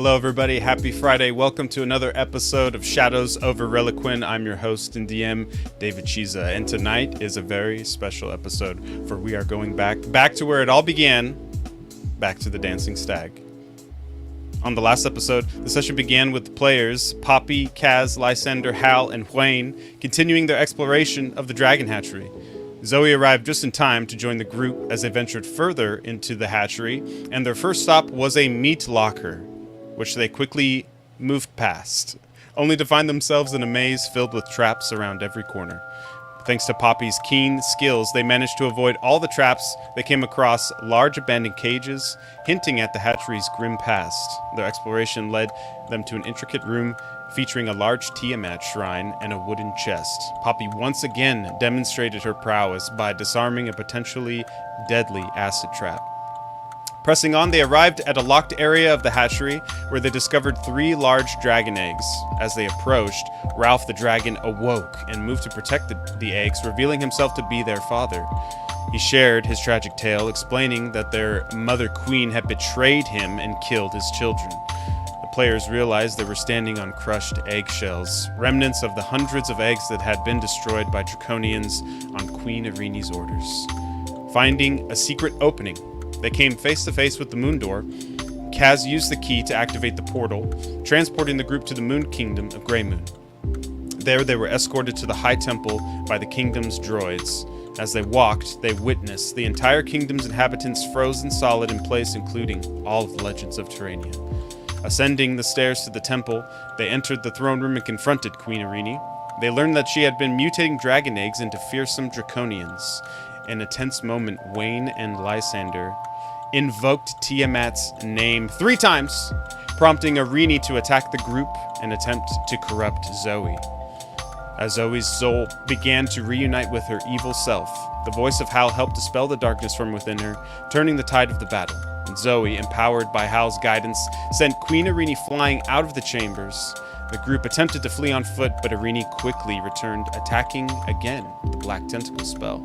Hello everybody, happy Friday. Welcome to another episode of Shadows over Reliquin. I'm your host and DM, David Chiza, and tonight is a very special episode, for we are going back to where it all began, back to the Dancing Stag. On the last episode, the session began with the players, Poppy, Kaz, Lysander, Hal, and Wayne, continuing their exploration of the Dragon Hatchery. Zoe arrived just in time to join the group as they ventured further into the hatchery, and their first stop was a meat locker, which they quickly moved past, only to find themselves in a maze filled with traps around every corner. Thanks to Poppy's keen skills, they managed to avoid all the traps. They came across large abandoned cages, hinting at the hatchery's grim past. Their exploration led them to an intricate room featuring a large Tiamat shrine and a wooden chest. Poppy once again demonstrated her prowess by disarming a potentially deadly acid trap. Pressing on, they arrived at a locked area of the hatchery where they discovered 3 large dragon eggs. As they approached, Ralph the dragon awoke and moved to protect the eggs, revealing himself to be their father. He shared his tragic tale, explaining that their mother queen had betrayed him and killed his children. The players realized they were standing on crushed eggshells, remnants of the hundreds of eggs that had been destroyed by Draconians on Queen Irene's orders. Finding a secret opening, they came face to face with the Moon Door. Kaz used the key to activate the portal, transporting the group to the Moon Kingdom of Grey Moon. There they were escorted to the High Temple by the kingdom's droids, As they walked, they witnessed the entire kingdom's inhabitants frozen solid in place, including all of the legends of Terrania. Ascending the stairs to the temple, they entered the throne room and confronted Queen Irini. They learned that she had been mutating dragon eggs into fearsome draconians. In a tense moment, Wayne and Lysander invoked Tiamat's name 3 times, prompting Irini to attack the group and attempt to corrupt Zoe. As Zoe's soul began to reunite with her evil self, the voice of Hal helped dispel the darkness from within her, turning the tide of the battle. And Zoe, empowered by Hal's guidance, sent Queen Irini flying out of the chambers. The group attempted to flee on foot, but Irini quickly returned, attacking again with the Black Tentacle spell.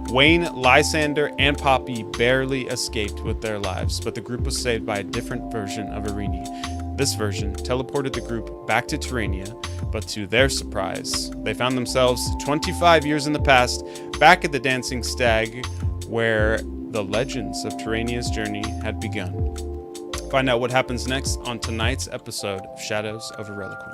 Wayne, Lysander, and Poppy barely escaped with their lives, but the group was saved by a different version of Irini. This version teleported the group back to Terrania, but to their surprise, they found themselves 25 years in the past, back at the Dancing Stag, where the legends of Terrania's journey had begun. Find out what happens next on tonight's episode of Shadows over Reliquin.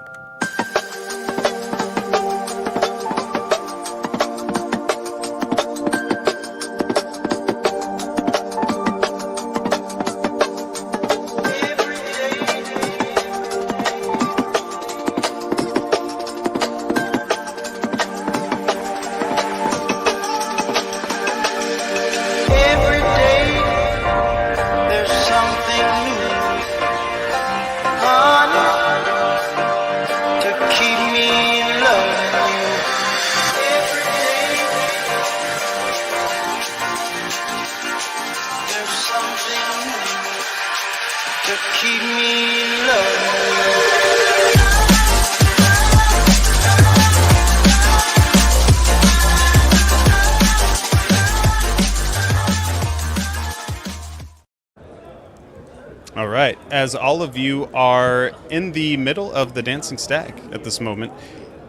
All right, as all of you are in the middle of the Dancing Stag at this moment,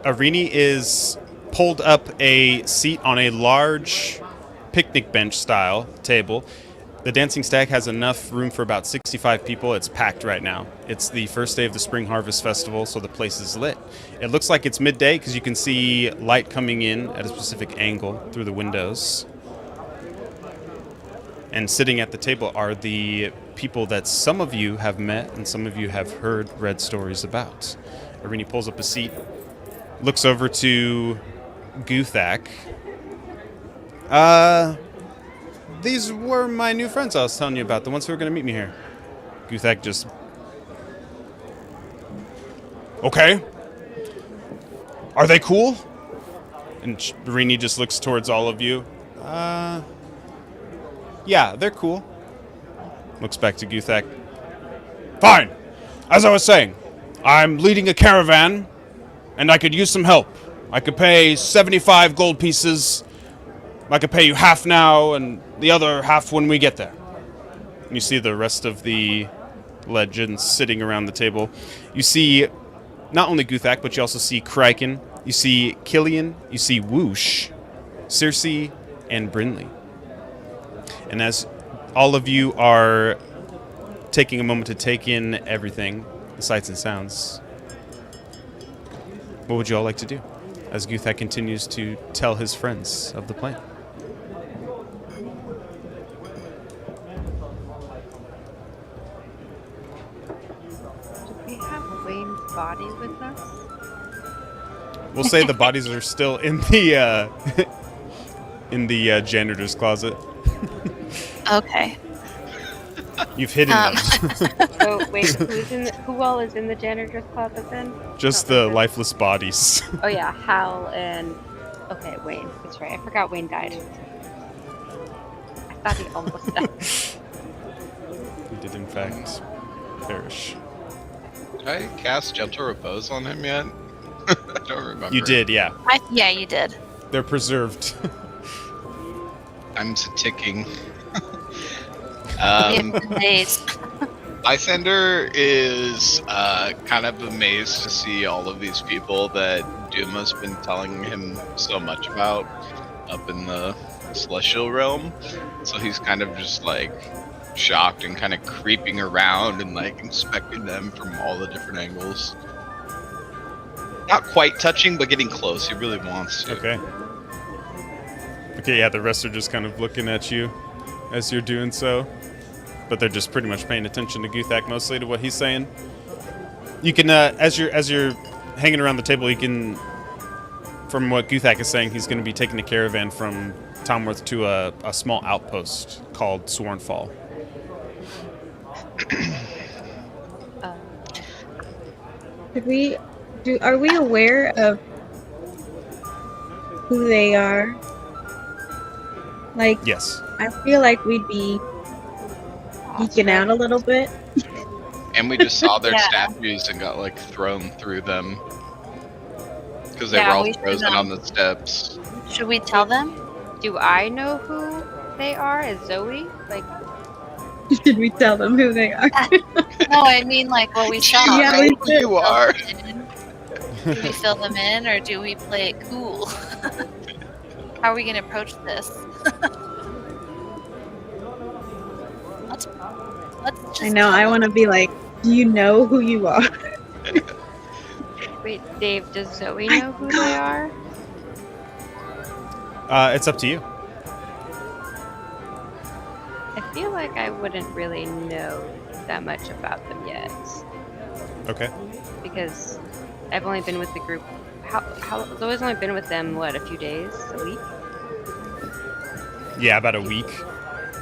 Irini is pulled up a seat on a large picnic bench style table. The Dancing Stag has enough room for about 65 people. It's packed right now. It's the first day of the Spring Harvest Festival, so the place is lit. It looks like it's midday because you can see light coming in at a specific angle through the windows. And sitting at the table are the people that some of you have met and some of you have read stories about. Irini pulls up a seat, looks over to Guthak. These were my new friends I was telling you about, the ones who were going to meet me here. Guthak just... Okay. Are they cool? And Irini just looks towards all of you. Yeah, they're cool. Looks back to Guthak. Fine. As I was saying, I'm leading a caravan, and I could use some help. I could pay 75 gold pieces. I could pay you half now, and the other half when we get there. And you see the rest of the legends sitting around the table. You see not only Guthak, but you also see Kraken. You see Killian. You see Whoosh, Circe, and Brinley. And as all of you are taking a moment to take in everything, the sights and sounds, what would you all like to do as Guthak continues to tell his friends of the plan? Do we have Wayne's body with us? We'll say the bodies are still in the janitor's closet. Okay. You've hidden them. So wait, who all is in the janitor's closet then? Just the lifeless bodies. Oh yeah, Hal and Wayne. That's right. I forgot Wayne died. I thought he almost died. He did in fact perish. Did I cast Gentle Repose on him yet? I don't remember. You did, yeah. Yeah, you did. They're preserved. I'm ticking. Days. Lysander is kind of amazed to see all of these people that Duma's been telling him so much about up in the celestial realm. So he's kind of just like shocked and kind of creeping around and like inspecting them from all the different angles. Not quite touching, but getting close. He really wants to. Okay. Okay, yeah, the rest are just kind of looking at you as you're doing so. But they're just pretty much paying attention to Guthak mostly to what he's saying. You can, as you're hanging around the table, you can, from what Guthak is saying, he's going to be taking a caravan from Tomworth to a small outpost called Swornfall. Are we aware of who they are? Like, Yes. I feel like we'd be geeking out a little bit. And we just saw their Yeah. statues and got like thrown through them because they Yeah, were all we should, frozen on the steps. Should we tell them? Do I know who they are? Is Zoe? Like, Should we tell them who they are? No, I mean like what we saw. Yeah, I right? know who you are. Do we fill them in or do we play it cool? How are we gonna approach this? let's just I know, I want to be like, do you know who you are? wait, Dave, does Zoe know who they are? It's up to you. I feel like I wouldn't really know that much about them yet. Okay. Because I've only been with the group. Zoe's only been with them, what, a few days? A week? Yeah, about a week.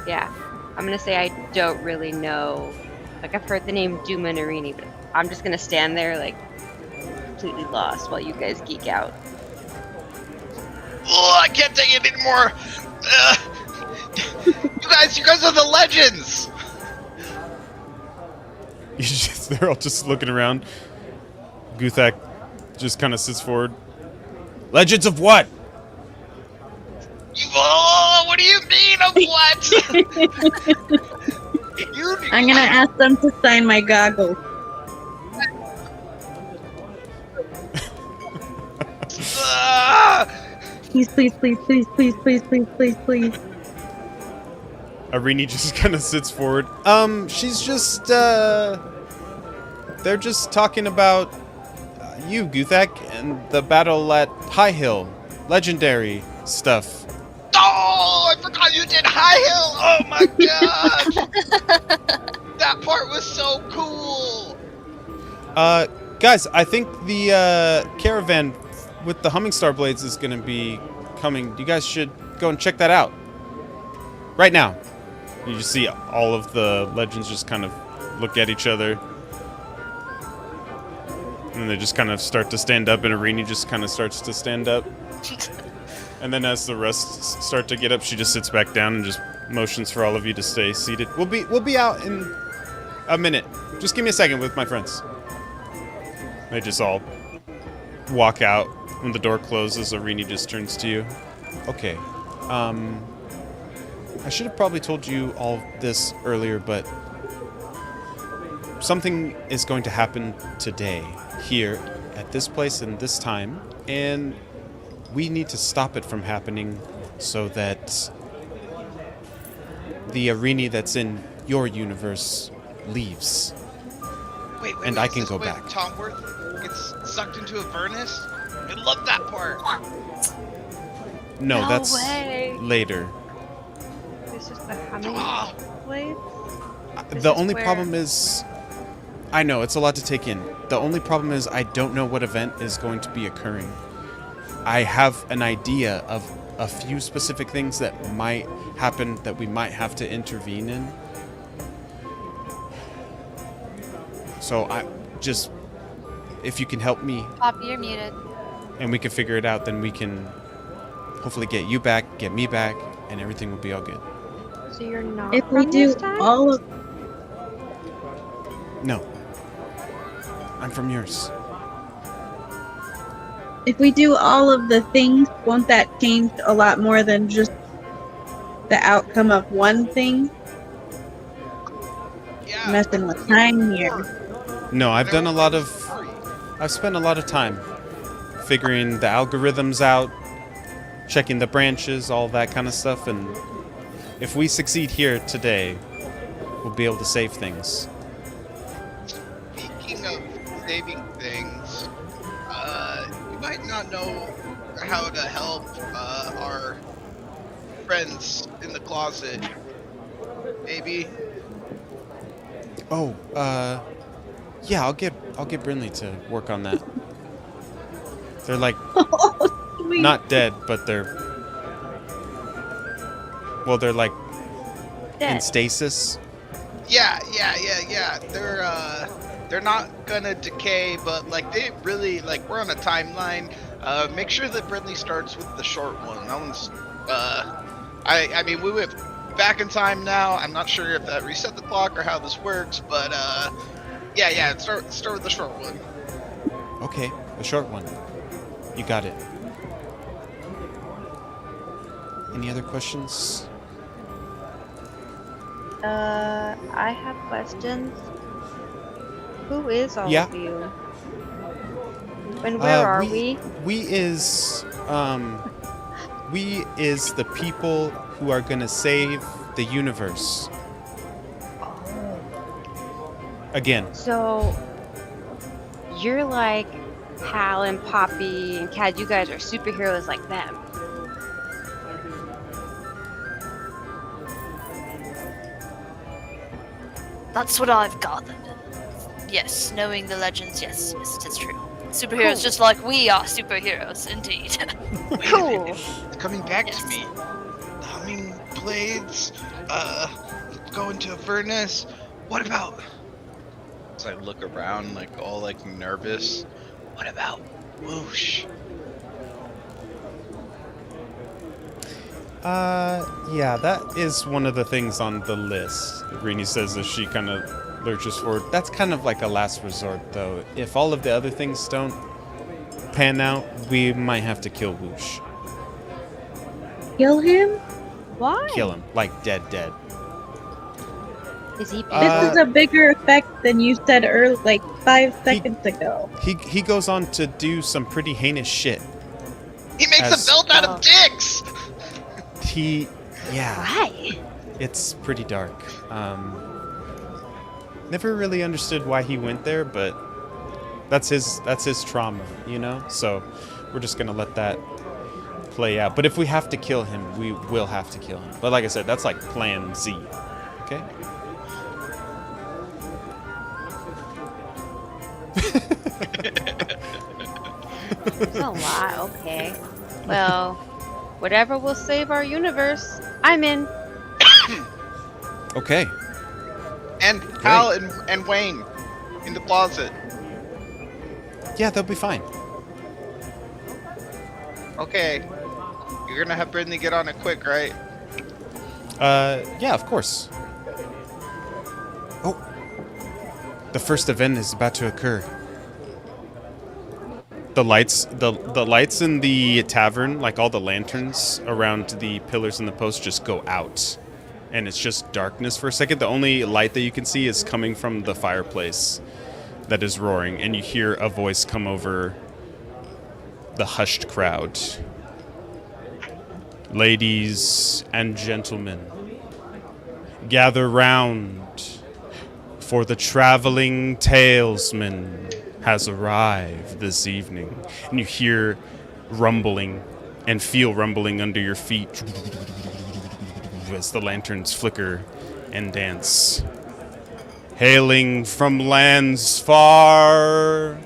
Yeah. I'm gonna say I don't really know. Like, I've heard the name Duma Narini, but I'm just gonna stand there, like, completely lost while you guys geek out. Oh, I can't take it anymore. You guys are the legends. They're all just looking around. Guthak just kind of sits forward. Legends of what? Oh, what do you mean of what? I'm gonna ask them to sign my goggles. Please, please, please, please, please, please, please, please, please. Arini just kind of sits forward. She's just, they're just talking about you, Guthak, and the battle at High Hill. Legendary stuff. Oh, I forgot you did High Hill. Oh my gosh. That part was so cool. Guys, I think the caravan with the Humming Star Blades is going to be coming. You guys should go and check that out. Right now. You just see all of the legends just kind of look at each other. And they just kind of start to stand up, and Arini just kind of starts to stand up. And then as the rest start to get up, she just sits back down and just motions for all of you to stay seated. We'll be out in a minute. Just give me a second with my friends. They just all walk out. When the door closes, Arini just turns to you. Okay. I should have probably told you all this earlier, but something is going to happen today, here, at this place and this time, and we need to stop it from happening so that the Arini that's in your universe leaves. Wait, And I can go back. Tomworth gets sucked into a furnace? I love that part. No, No that's way. later. This is the Humming Ah. Blade? This The is only where- problem is, I know, it's a lot to take in. The only problem is I don't know what event is going to be occurring. I have an idea of a few specific things that might happen that we might have to intervene in. So I just, if you can help me Poppy, you're muted. and we can figure it out, then we can hopefully get you back, get me back, and everything will be all good. So you're not If we from do this time? all of No. I'm from yours. if we do all of the things, won't that change a lot more than just the outcome of one thing? Yeah. Messing with time here. No, I've done a lot of, I've spent a lot of time figuring the algorithms out, checking the branches, all that kind of stuff, and if we succeed here today, we'll be able to save things. Speaking of saving things, you might not know how to help our friends in the closet. Maybe. Oh, yeah, I'll get Brinley to work on that. They're like Oh, sweet. not dead, but they're like in Dead. stasis. Yeah. They're not gonna decay, but like they really like we're on a timeline. Make sure that Brinley starts with the short one. That one's I mean we went back in time now. I'm not sure if that reset the clock or how this works, but yeah, start with the short one. Okay, the short one. You got it. Any other questions? I have questions. Who is all Yeah. of you? And where are we? We is the people who are gonna save the universe. Again. So, you're like Hal and Poppy and Cad. You guys are superheroes like them. That's what I've gathered. Yes, knowing the legends, yes, it is true. Superheroes, Cool. just like we are superheroes, indeed. Cool. It's coming back to me. The humming blades, going to Avernus. What about? As I look around, like all like nervous. What about whoosh? Yeah, that is one of the things on the list. Greenie says as she kind of lurches forward. That's kind of like a last resort, though. If all of the other things don't pan out, we might have to kill Whoosh. Kill him? Why? Kill him, like dead. Is he? This is a bigger effect than you said earlier, like 5 seconds ago. He goes on to do some pretty heinous shit. He makes As- a belt out of dicks. Yeah, Why? it's pretty dark. Never really understood why he went there, but that's his trauma, you know? So we're just gonna let that play out. But if we have to kill him, we will have to kill him. But like I said, that's like plan Z. Okay? It's a lot. Okay. Well, whatever will save our universe, I'm in. Okay. And Hal and Wayne in the closet. Yeah, they'll be fine. Okay. You're gonna have Brittany get on it quick, right? Yeah, of course. Oh. The first event is about to occur. The lights in the tavern, like all the lanterns around the pillars and the posts, just go out. And it's just darkness for a second. The only light that you can see is coming from the fireplace that is roaring, and you hear a voice come over the hushed crowd. Ladies and gentlemen, gather round, for the traveling talesman has arrived this evening. And you hear rumbling and feel rumbling under your feet as the lanterns flicker and dance. Hailing from lands far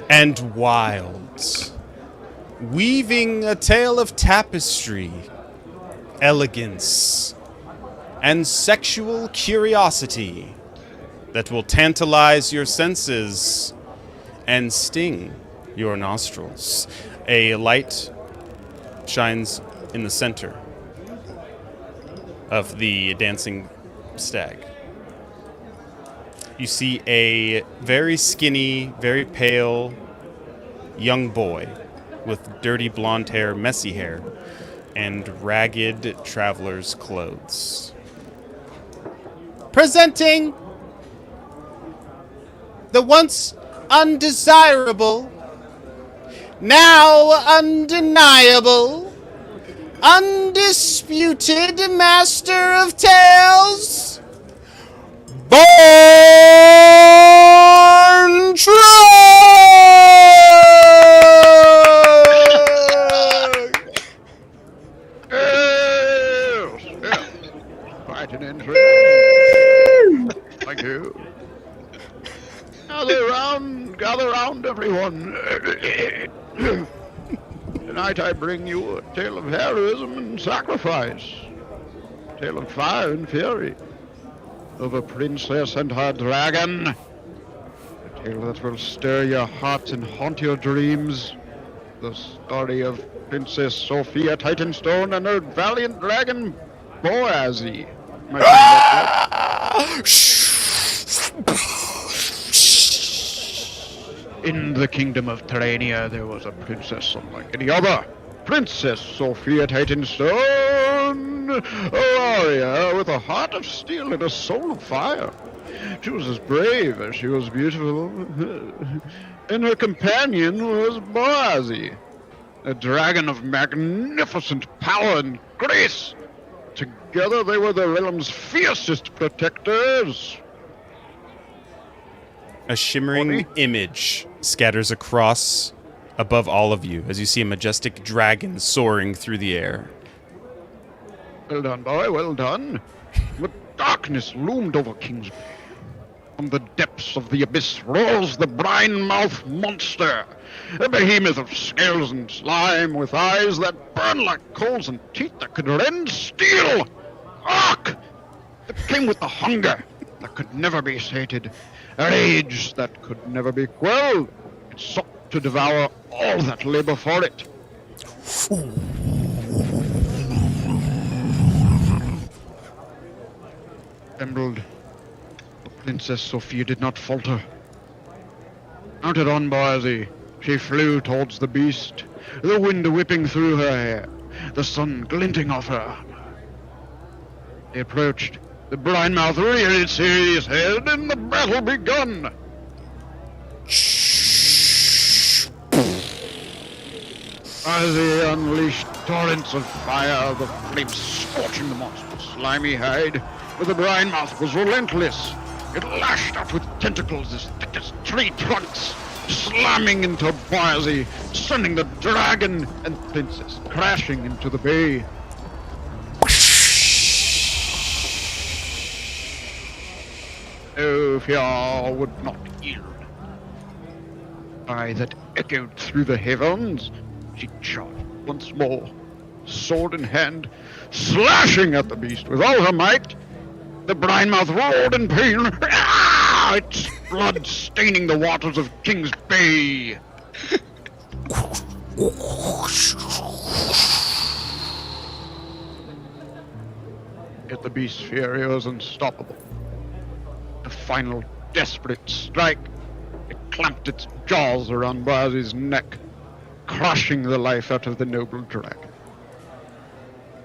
and wild, weaving a tale of tapestry, elegance, and sexual curiosity that will tantalize your senses and sting your nostrils. A light shines in the center of the dancing stag. You see a very skinny, very pale young boy with dirty blonde hair, messy hair, and ragged traveler's clothes. Presenting the once undesirable, now undeniable, undisputed master of tales, Born True! quite an entry. Thank you. Gather round, everyone. Tonight I bring you a tale of heroism and sacrifice. A tale of fire and fury. Of a princess and her dragon. A tale that will stir your heart and haunt your dreams. The story of Princess Sophia Titanstone and her valiant dragon, Boazi. In the kingdom of Terrania, there was a princess unlike any other. Princess Sophia Titanstone, a warrior with a heart of steel and a soul of fire. She was as brave as she was beautiful, and her companion was Boazi, a dragon of magnificent power and grace. Together they were the realm's fiercest protectors. A shimmering image scatters across above all of you as you see a majestic dragon soaring through the air. Well done, boy, well done. But darkness loomed over King's Bay. From the depths of the abyss rose the brine-mouthed monster, a behemoth of scales and slime with eyes that burn like coals and teeth that could rend steel. Ark! It came with the hunger that could never be sated, a rage that could never be quelled. It sought to devour all that lay before it. Trembled, but Princess Sophia did not falter. Mounted on Boazi, she flew towards the beast, the wind whipping through her hair, the sun glinting off her armor. They approached. The brine-mouth reared its serious head, and the battle begun. Boazi unleashed torrents of fire, the flames scorching the monster's slimy hide. But the brine-mouth was relentless. It lashed out with tentacles as thick as tree trunks, slamming into Boazi, sending the dragon and princess crashing into the bay. Sophia would not yield. Cry that echoed through the heavens, she charged once more, sword in hand, slashing at the beast with all her might. The brine-mouth roared in pain, its blood staining the waters of King's Bay. Yet the beast's fury was unstoppable. The final desperate strike, it clamped its jaws around Boazi's neck, crushing the life out of the noble dragon.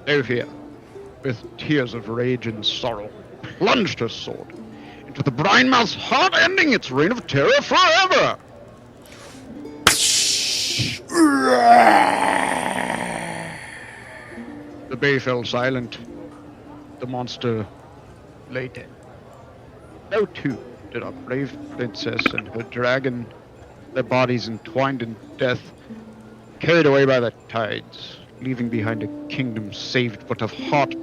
Sophia, with tears of rage and sorrow, plunged her sword into the brine-mouth's heart, ending its reign of terror forever. The bay fell silent. The monster lay dead. So too did our brave princess and her dragon, their bodies entwined in death, carried away by the tides, leaving behind a kingdom saved but of heart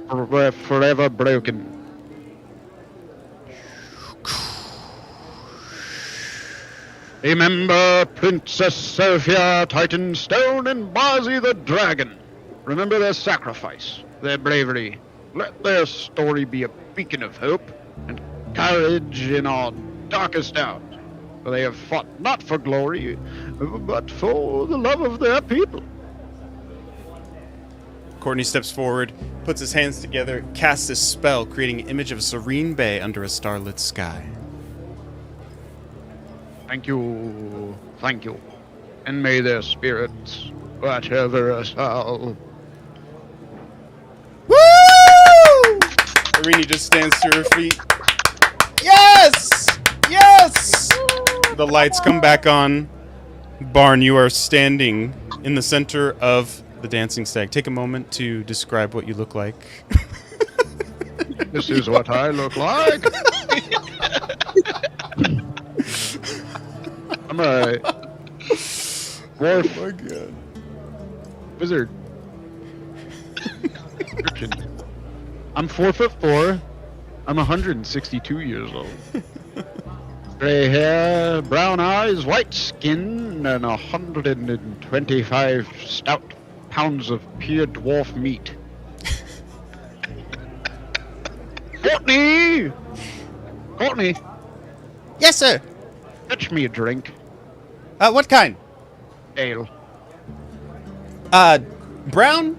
forever broken. Remember Princess Sophia Titanstone and Boazi the dragon. Remember their sacrifice, their bravery. Let their story be a beacon of hope and courage in our darkest hour. For they have fought not for glory, but for the love of their people. Courtney steps forward, puts his hands together, casts a spell, creating an image of a serene bay under a starlit sky. Thank you, and may their spirits watch over us all. Woo! Irene just stands to her feet. Yes! Yes! The lights come back on. Barn, you are standing in the center of the dancing stag. Take a moment to describe what you look like. This is what I look like. I'm a dwarf. Oh my god. Wizard. Urchin. I'm 4'4". I'm 162 years old. Gray hair, brown eyes, white skin, and 125 stout pounds of pure dwarf meat. Courtney! Courtney, Yes, sir. fetch me a drink. What kind? Ale. Brown?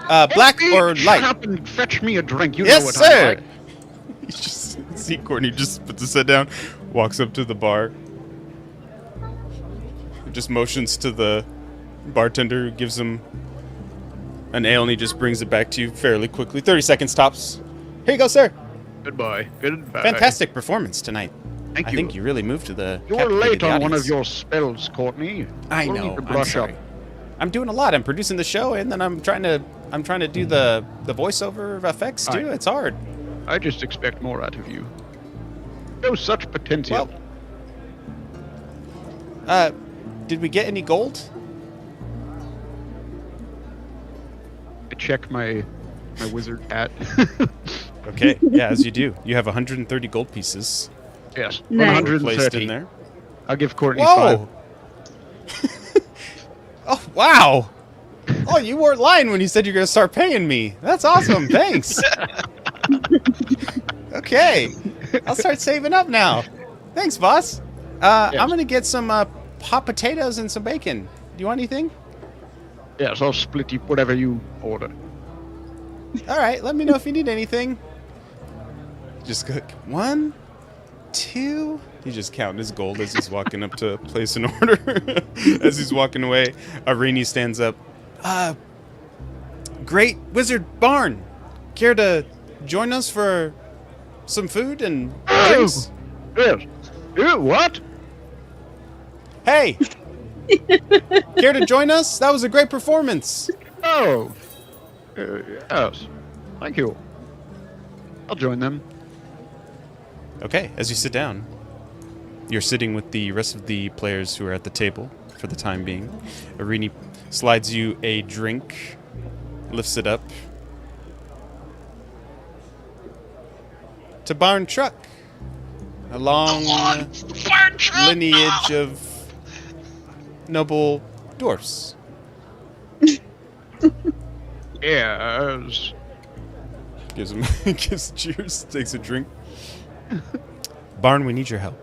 Black Courtney, or shut light? up and fetch me a drink. You Yes, know what sir. I like. You just see Courtney just puts his head down, walks up to the bar, just motions to the bartender, who gives him an ale, and he just brings it back to you fairly quickly. 30 seconds tops. Here you go, sir. Goodbye. Goodbye. Fantastic performance tonight. Thank I you. think you really moved to the. You were captivated late the on one of audience. your spells, Courtney. I You'll know. need to I'm brush sorry. up. I'm doing a lot. I'm producing the show, and then I'm trying to do the voiceover effects too. Aye. It's hard. I just expect more out of you. Show such potential. Did we get any gold? I check my wizard hat. Okay, yeah, as you do. You have 130 gold pieces Yes, Nice. placed 130. in there. I'll give Courtney 5. Whoa! Oh, wow! Oh, you weren't lying when you said you're going to start paying me. That's awesome. Thanks. Okay. I'll start saving up now. Thanks, boss. Yes. I'm going to get some hot potatoes and some bacon. Do you want anything? Yes, I'll split you whatever you order. All right, let me know if you need anything. Just go 1, 2. He's just counting his gold as he's walking up to place an order. As he's walking away, Arini stands up. Great Wizard Barn. Care to join us for some food and drinks? Yes. What? Hey! Care to join us? That was a great performance. Oh. Yes. Thank you. I'll join them. Okay, as you sit down, you're sitting with the rest of the players who are at the table for the time being. Arini slides you a drink, lifts it up. To Barn Truck. A long lineage of noble dwarfs. Yes. Gives him gives cheers, takes a drink. Barn, we need your help.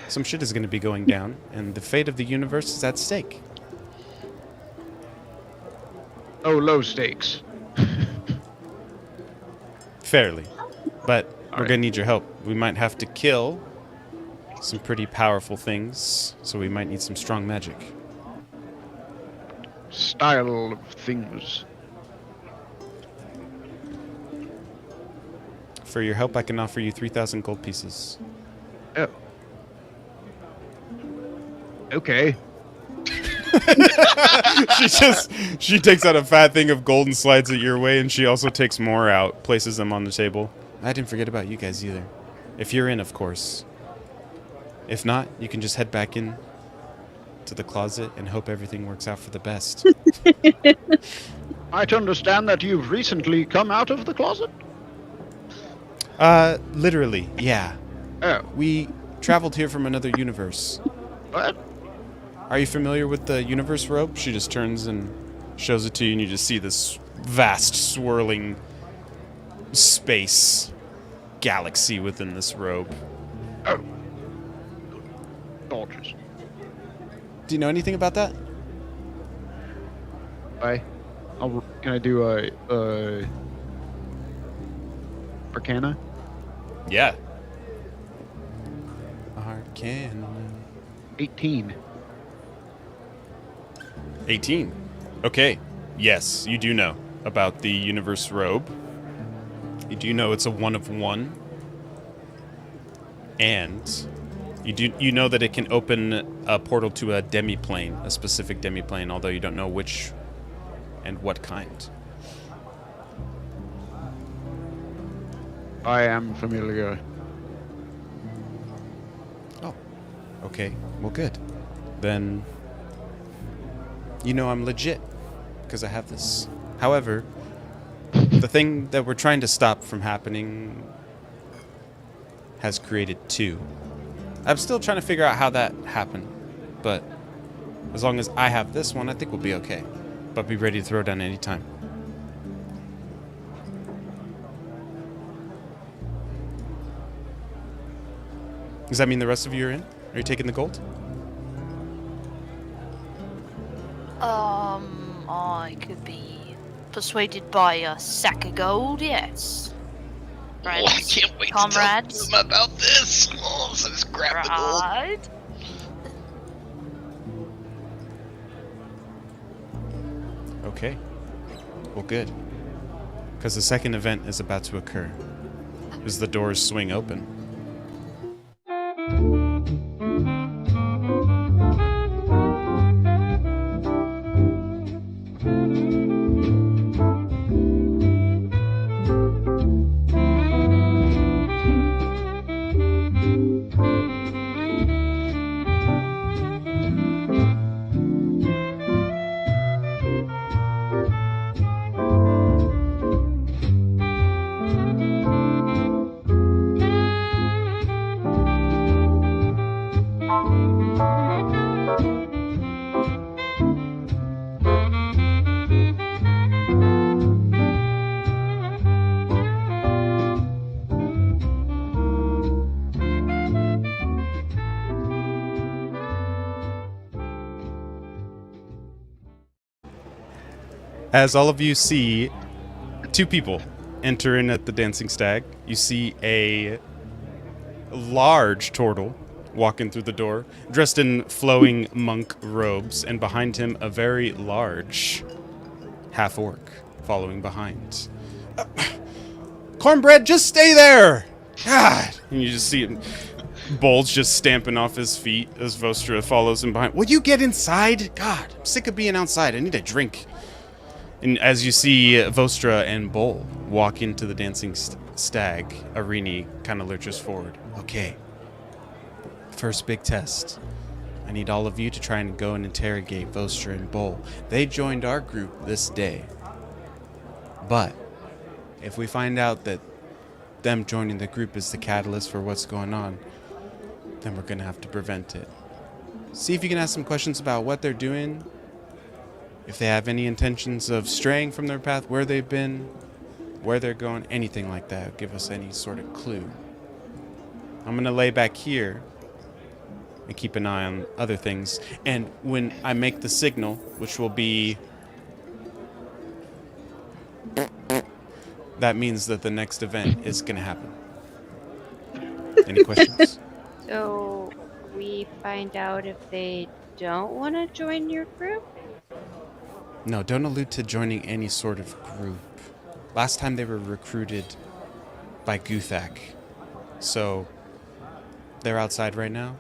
Some shit is going to be going down, and the fate of the universe is at stake. Oh, low stakes. Fairly. But we're Alright. going to need your help. We might have to kill some pretty powerful things, so we might need some strong magic. Style of things. For your help, I can offer you 3,000 gold pieces. Oh. Okay. She takes out a fat thing of gold and slides it your way, and she also takes more out, places them on the table. I didn't forget about you guys either. If you're in, of course. If not, you can just head back in to the closet and hope everything works out for the best. Might understand that you've recently come out of the closet? Literally, yeah. Oh. We traveled here from another universe. What? Are you familiar with the universe rope? She just turns and shows it to you, and you just see this vast, swirling space galaxy within this robe. Oh. Gorgeous. Do you know anything about that? Can I do a Arcana? Yeah. Arcana. 18. 18. Okay. Yes, you do know about the universe robe. You do know it's a 1 of 1. And you know that it can open a portal to a demi-plane, a specific demi-plane, although you don't know which and what kind. I am familiar. Oh. Okay. Well, good. Then you know I'm legit because I have this. However, The thing that we're trying to stop from happening has created 2. I'm still trying to figure out how that happened, but as long as I have this one, I think we'll be okay. But be ready to throw down anytime. Does that mean the rest of you are in? Are you taking the gold? I could be persuaded by a sack of gold, yes. Oh, I can't wait Comrades. to tell them about this. Oh, so just grab the gold. Right. Okay. Well, good. Because the second event is about to occur. As the doors swing open. As all of you see 2 people enter in at the Dancing Stag, you see a large turtle walking through the door, dressed in flowing monk robes, and behind him a very large half-orc following behind. Cornbread, just stay there! God! And you just see Bulge just stamping off his feet as Vostra follows him behind. Will you get inside? God, I'm sick of being outside. I need a drink. And as you see Vostra and Bull walk into the Dancing Stag, Arini kind of lurches forward. Okay. First big test. I need all of you to try and go and interrogate Vostra and Bull. They joined our group this day. But if we find out that them joining the group is the catalyst for what's going on, then we're going to have to prevent it. See if you can ask some questions about what they're doing, if they have any intentions of straying from their path, where they've been, where they're going, anything like that. Give us any sort of clue. I'm going to lay back here and keep an eye on other things. And when I make the signal, which will be... that means that the next event is going to happen. Any questions? So we find out if they don't want to join your group? No, don't allude to joining any sort of group. Last time they were recruited by Guthak. So they're outside right now.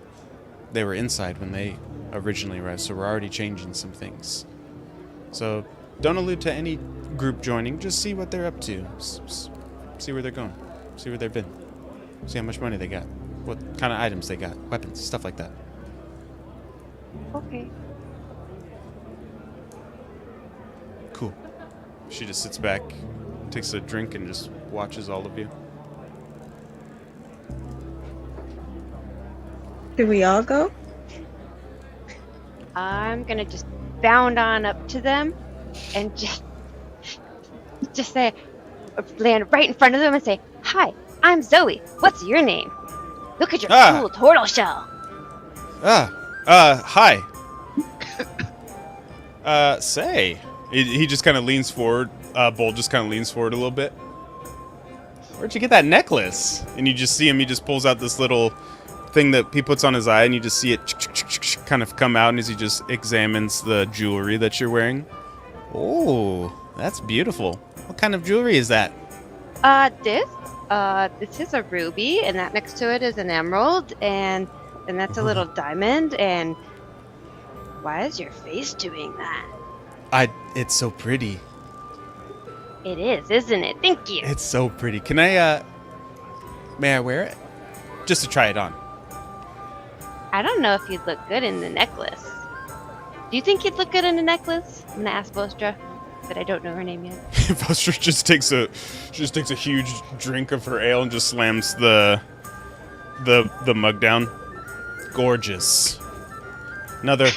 They were inside when they originally arrived, so we're already changing some things. So don't allude to any group joining. Just see what they're up to. See where they're going. See where they've been. See how much money they got. What kind of items they got. Weapons, stuff like that. Okay. Cool. She just sits back, takes a drink, and just watches all of you. Do we all go? I'm gonna just bound on up to them and just say, land right in front of them and say, "Hi, I'm Zoe. What's your name? Look at your cool turtle shell." Hi. Say. He just kind of leans forward. Bull just kind of leans forward a little bit. Where'd you get that necklace? And you just see him. He just pulls out this little thing that he puts on his eye, and you just see it kind of come out, and as he just examines the jewelry that you're wearing. Oh, that's beautiful. What kind of jewelry is that? This is a ruby, and that next to it is an emerald, and that's a little diamond. And why is your face doing that? It's so pretty. It is, isn't it? Thank you. It's so pretty. Can I, may I wear it? Just to try it on. I don't know if you'd look good in the necklace. Do you think you'd look good in a necklace? I'm gonna ask Vostra. but I don't know her name yet. Vostra just takes a huge drink of her ale and just slams the mug down. Gorgeous. Another.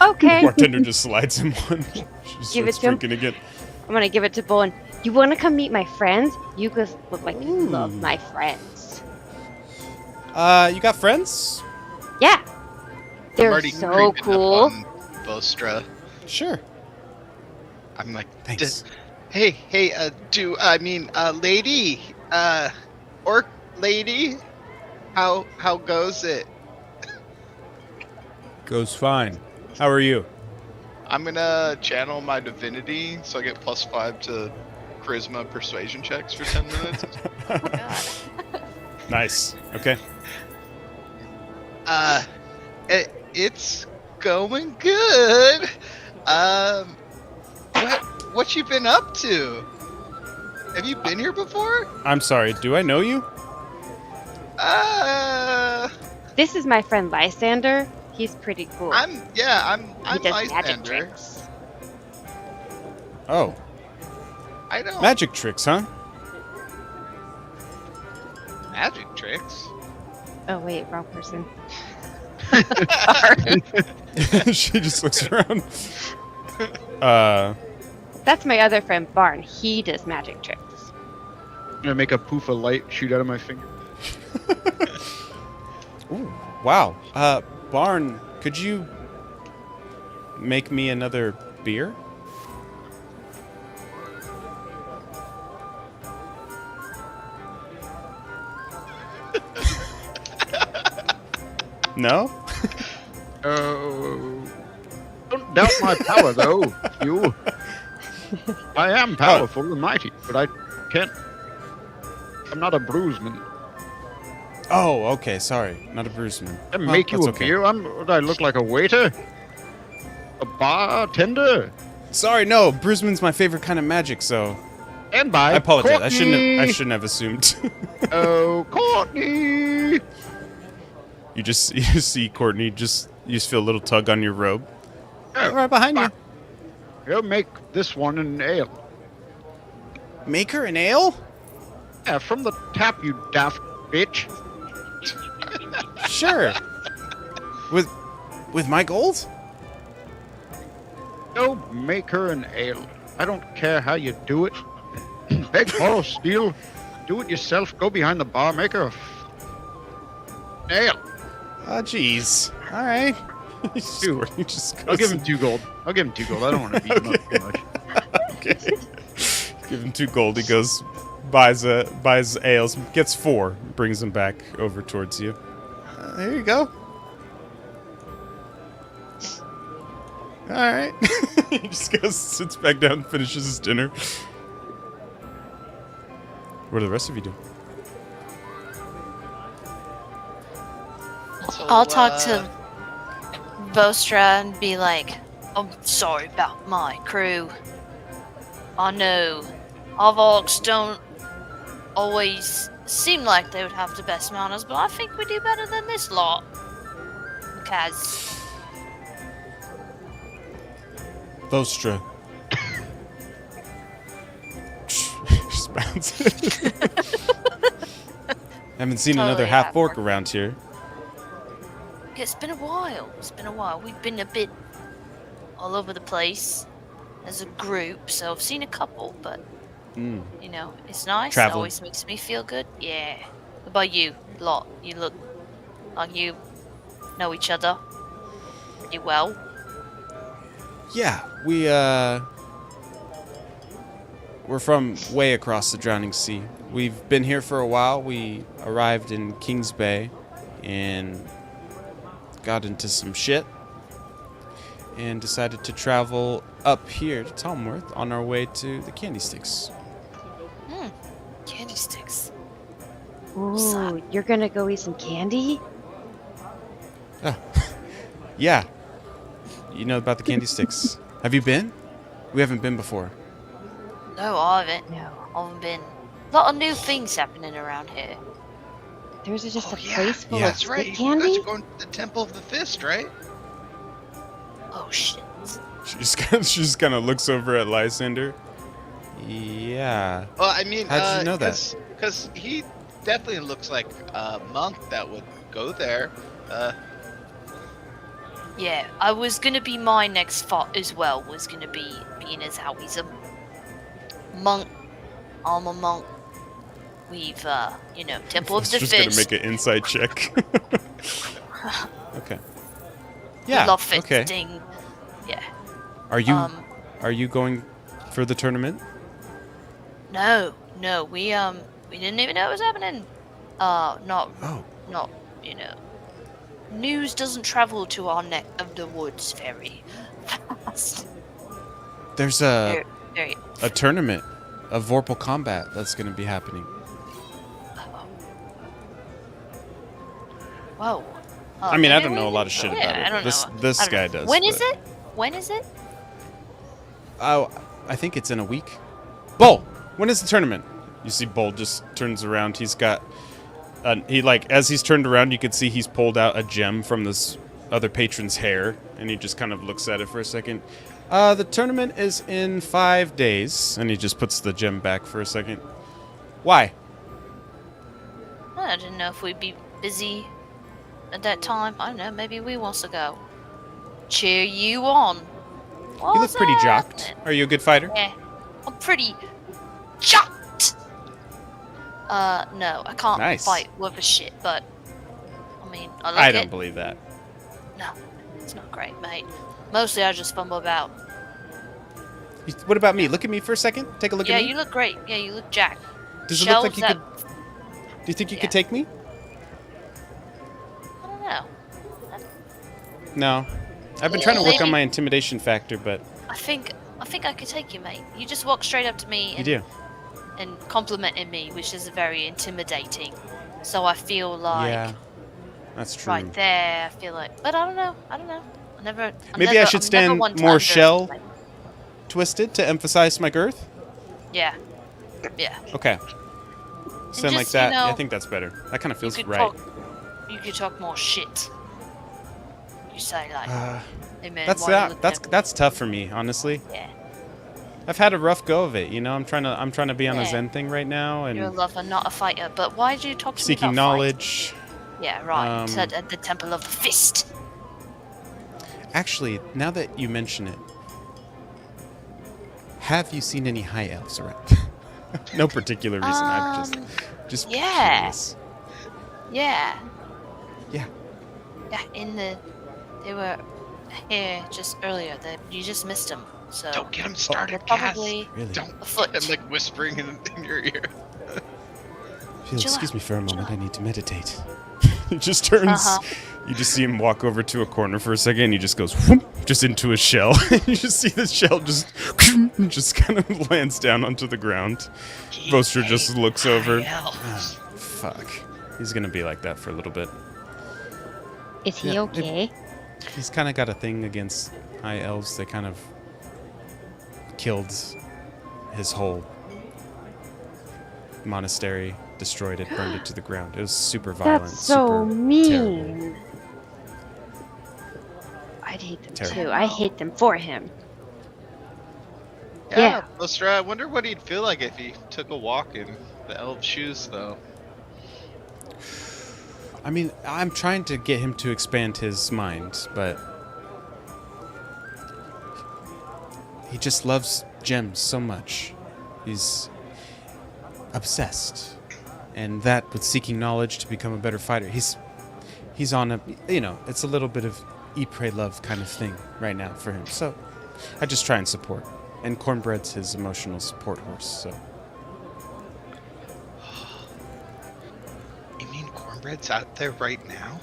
Okay. Bartender just slides him one. She Give it starts to him. drinking again. I'm gonna give it to Bolin. You wanna come meet my friends? You guys look like you love Ooh. my friends. You got friends? Yeah. I'm They're already so creeping up cool. on Vostra. Sure. I'm like, Thanks. hey, lady, orc lady, how goes it? Goes fine. How are you? I'm gonna channel my divinity, so I get +5 to charisma persuasion checks for 10 minutes. Oh my god. Nice. Okay. It's going good. What you been up to? Have you been here before? I'm sorry. Do I know you? This is my friend Lysander. He's pretty cool. I'm he does magic Lysander. tricks. Oh, I know magic tricks, huh? magic tricks. Oh wait, wrong person. She just looks around. That's my other friend Barn. He does magic tricks. I'm gonna make a poof of light shoot out of my finger. Ooh, wow. Barn, could you make me another beer? No? Don't doubt my power, though, you. I am powerful and mighty, but I can't. I'm not a bruiseman. Oh, okay. Sorry, not a bruiseman. I Well, make you that's a okay. beer. Would I look like a waiter? A bartender? Sorry, no. Bruiseman's my favorite kind of magic, so And by I apologize. Courtney. I shouldn't have assumed. Oh, Courtney! You just see Courtney. You just feel a little tug on your robe. Oh, Right behind you. fuck. You'll make this one an ale. Make her an ale? Yeah, from the tap, you daft bitch. Sure. With my gold? Go make her an ale. I don't care how you do it. Beg, borrow, steal. Do it yourself. Go behind the bar. Make her an ale. Oh, jeez. All right. Dude, He just I'll give goes- him 2 gold. I don't want to beat him up too much. Okay. Give him 2 gold. He goes, buys ales, gets 4, brings them back over towards you. There you go. All right. He just goes, sits back down, finishes his dinner. What do the rest of you do? I'll talk to Vostra and be like, I'm sorry about my crew. I know our orcs don't always seem like they would have the best manners, but I think we do better than this lot. Because Vostra. Just bounces. Haven't seen another Totally half orc half-orc. around here. it's been a while. We've been a bit all over the place as a group, so I've seen a couple, but Mm. you know, it's nice. It Traveling. always makes me feel good. Yeah. What about you, lot? You look like you know each other pretty well. Yeah, we're from way across the drowning sea. We've been here for a while. We arrived in Kings Bay and got into some shit and decided to travel up here to Tomworth on our way to the Candy Sticks. Candy sticks. Ooh, you're gonna go eat some candy? Yeah. You know about the Candy Sticks. Have you been? We haven't been before. No, I haven't. No. I haven't been. A lot of new things happening around here. There's just Oh, a yeah. place full Yeah. of That's right. stick You guys candy? are going to the Temple of the Fist, right? Oh shit. She just kind of looks over at Lysander. Yeah. Well, I mean, How'd you know that? Because he definitely looks like a monk that would go there. Yeah, I was gonna be my next thought as well. Was gonna be being as how he's a monk. I'm a monk. We've, Temple of Just gonna Defense. make an insight check. Okay. We Yeah. love Okay. fisting. Yeah. Are you going for the tournament? No, we didn't even know it was happening. Not, Oh. you know. News doesn't travel to our neck of the woods very fast. There's a Very. tournament of Vorpal combat that's going to be happening. Whoa. I mean, I maybe don't know we- a lot of shit yeah, about it. I don't This know. this I don't guy know. does. When is but- it? When is it? Oh, I think it's in a week. Bull, when is the tournament? You see Bull just turns around. He's got as he's turned around, you can see he's pulled out a gem from this other patron's hair, and he just kind of looks at it for a second. The tournament is in 5 days, and he just puts the gem back for a second. Why? I didn't know if we'd be busy at that time. I don't know. Maybe we wants to go. Cheer you on. You look pretty jocked. Are you a good fighter? Yeah, I'm pretty jocked. No, I can't Nice. fight with a shit, but I mean, I like I it. don't believe that. No, it's not great, mate. Mostly I just fumble about. What about me? Look at me for a second. Take a look Yeah, at me. you look great. Yeah, you look jacked. Does it look like Shelves you could? that- Do you think you Yeah. could take me? I don't know. No. I've been trying to work on Maybe. my intimidation factor, but I think I could take you, mate. You just walk straight up to me you and, do. and complimented me, which is very intimidating. So I feel like Yeah, that's true. right there, I feel like. But I don't know. I never. Maybe I should stand more shell twisted to emphasize my girth. Yeah. Yeah. Okay. Stand like just, you that. know, I think that's better. That kind of feels you could right. You could talk more shit. You say like, hey man, That's why you that. looking That's at me?" that's tough for me, honestly. Yeah. I've had a rough go of it. You know, I'm trying to be on a Yeah. Zen thing right now You're a and lover, not a fighter. But why do you talk to me seeking about knowledge. fighting? Yeah, right. Um, at the Temple of the Fist. Actually, now that you mention it, have you seen any high elves around? No particular reason. I'm just yeah. curious. Yeah. Yeah. Yeah. They were here just earlier. You just missed them. So Don't get him they're started, Cass. probably Really? Don't afoot. get him like whispering in your ear. Phil, Chill excuse out, me for a chill moment. out. I need to meditate. He just turns. Uh-huh. You just see him walk over to a corner for a second. And he just goes whoop, just into a shell. You just see the shell just kind of lands down onto the ground. Boaster just looks over. Elves. Fuck. He's gonna be like that for a little bit. Is he Yeah, okay? He's kind of got a thing against high elves. They kind of killed his whole monastery, destroyed it, burned it to the ground. It was super violent. That's so super mean. terrible. I'd hate them Terrible. too. I hate them for him. Yeah, Buster, I wonder what he'd feel like if he took a walk in the elf shoes, though. I mean, I'm trying to get him to expand his mind, but he just loves gems so much. He's obsessed. And that with seeking knowledge to become a better fighter. He's on a, it's a little bit of eat, pray, love kind of thing right now for him. So I just try and support. And Cornbread's his emotional support horse, so. You mean Cornbread's out there right now?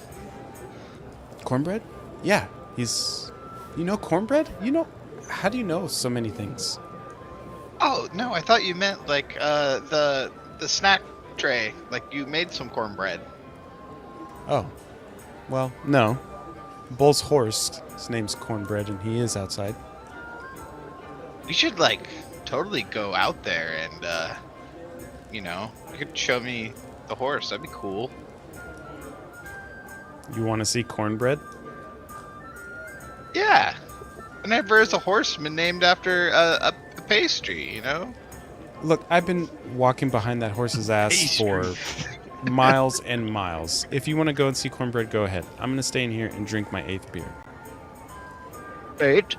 Cornbread? Yeah, he's... You know Cornbread? How do you know so many things? Oh, no, I thought you meant, like, the snack tray. Like, you made some cornbread. Oh. Well, no. Bull's horse, his name's Cornbread, and he is outside. You should, like, totally go out there and, you could show me the horse. That'd be cool. You want to see Cornbread? Yeah. Whenever is a horseman named after a pastry, you know? Look, I've been walking behind that horse's ass for miles and miles. If you want to go and see Cornbread, go ahead. I'm going to stay in here and drink my 8th beer. 8.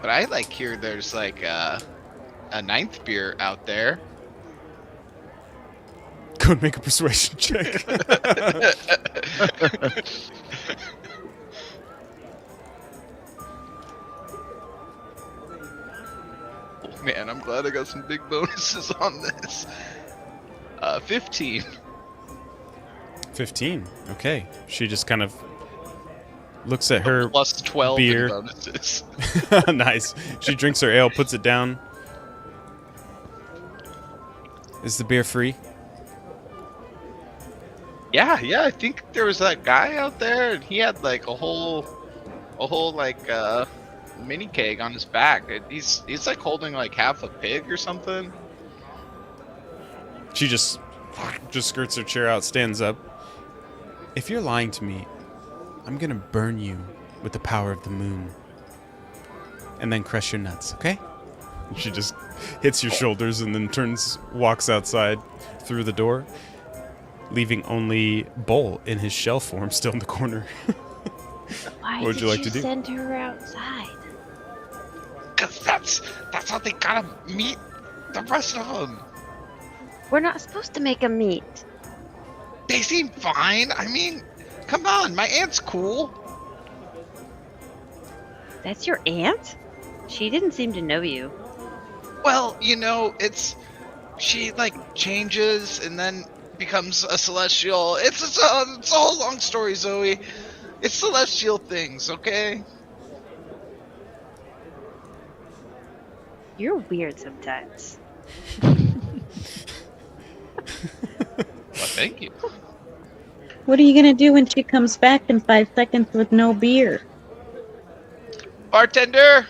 But I like hear there's like a 9th beer out there. Go and make a persuasion check. Man, I'm glad I got some big bonuses on this. 15. 15. Okay. She just kind of looks at her Plus 12 beer. in bonuses. Nice. She drinks her ale, puts it down. Is the beer free? Yeah, I think there was that guy out there, and he had like a whole like mini keg on his back. He's like holding like half a pig or something. She just skirts her chair out, stands up. If you're lying to me, I'm gonna burn you with the power of the moon. And then crush your nuts, okay? And she just hits your shoulders and then walks outside through the door, leaving only Bull in his shell form still in the corner. Why What would did you like to do? send her outside? Cause that's how they gotta meet the rest of them. We're not supposed to make a meet. They seem fine. I mean, come on, my aunt's cool. That's your aunt? She didn't seem to know you. Well, you know, she like changes and then becomes a celestial. It's a whole long story, Zoe. It's celestial things, okay? You're weird sometimes. Well, thank you. What are you gonna do when she comes back in 5 seconds with no beer? Bartender.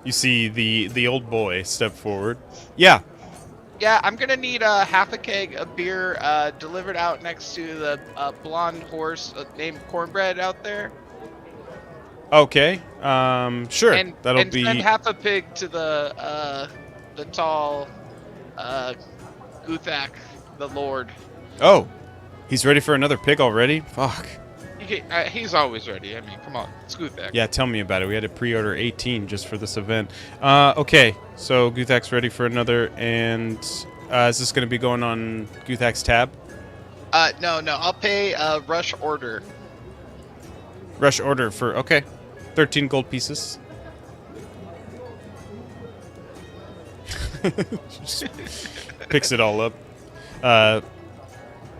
You see the old boy step forward. Yeah. Yeah, I'm gonna need half a keg of beer delivered out next to the blonde horse named Cornbread out there. Okay. Sure. And That'll be. send half a pig to the tall Guthak, the Lord. Oh, he's ready for another pig already? Fuck. He's always ready. I mean, come on, it's Guthak. Yeah, tell me about it. We had to pre-order 18 just for this event. Okay, so Guthak's ready for another, and is this going to be going on Guthak's tab? No, I'll pay rush order. Rush order for, okay, 13 gold pieces. Just picks it all up.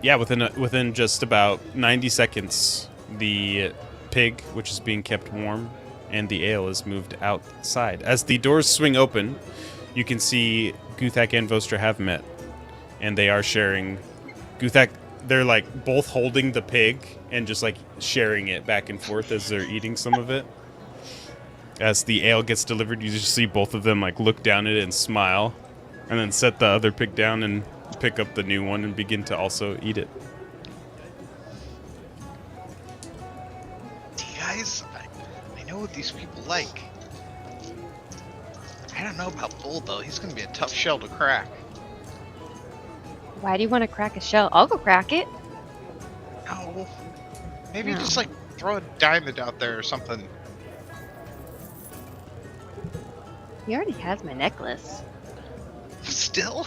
Yeah, within just about 90 seconds, the pig, which is being kept warm, and the ale is moved outside. As the doors swing open, you can see Guthak and Vostra have met, and they are sharing. Guthak, they're like both holding the pig and just like sharing it back and forth as they're eating some of it. As the ale gets delivered, you just see both of them like look down at it and smile, and then set the other pig down and pick up the new one and begin to also eat it. Guys, I know what these people like. I don't know about Bull though. He's gonna be a tough shell to crack. Why do you want to crack a shell? I'll go crack it. No, maybe No. just like throw a diamond out there or something. He already has my necklace. Still?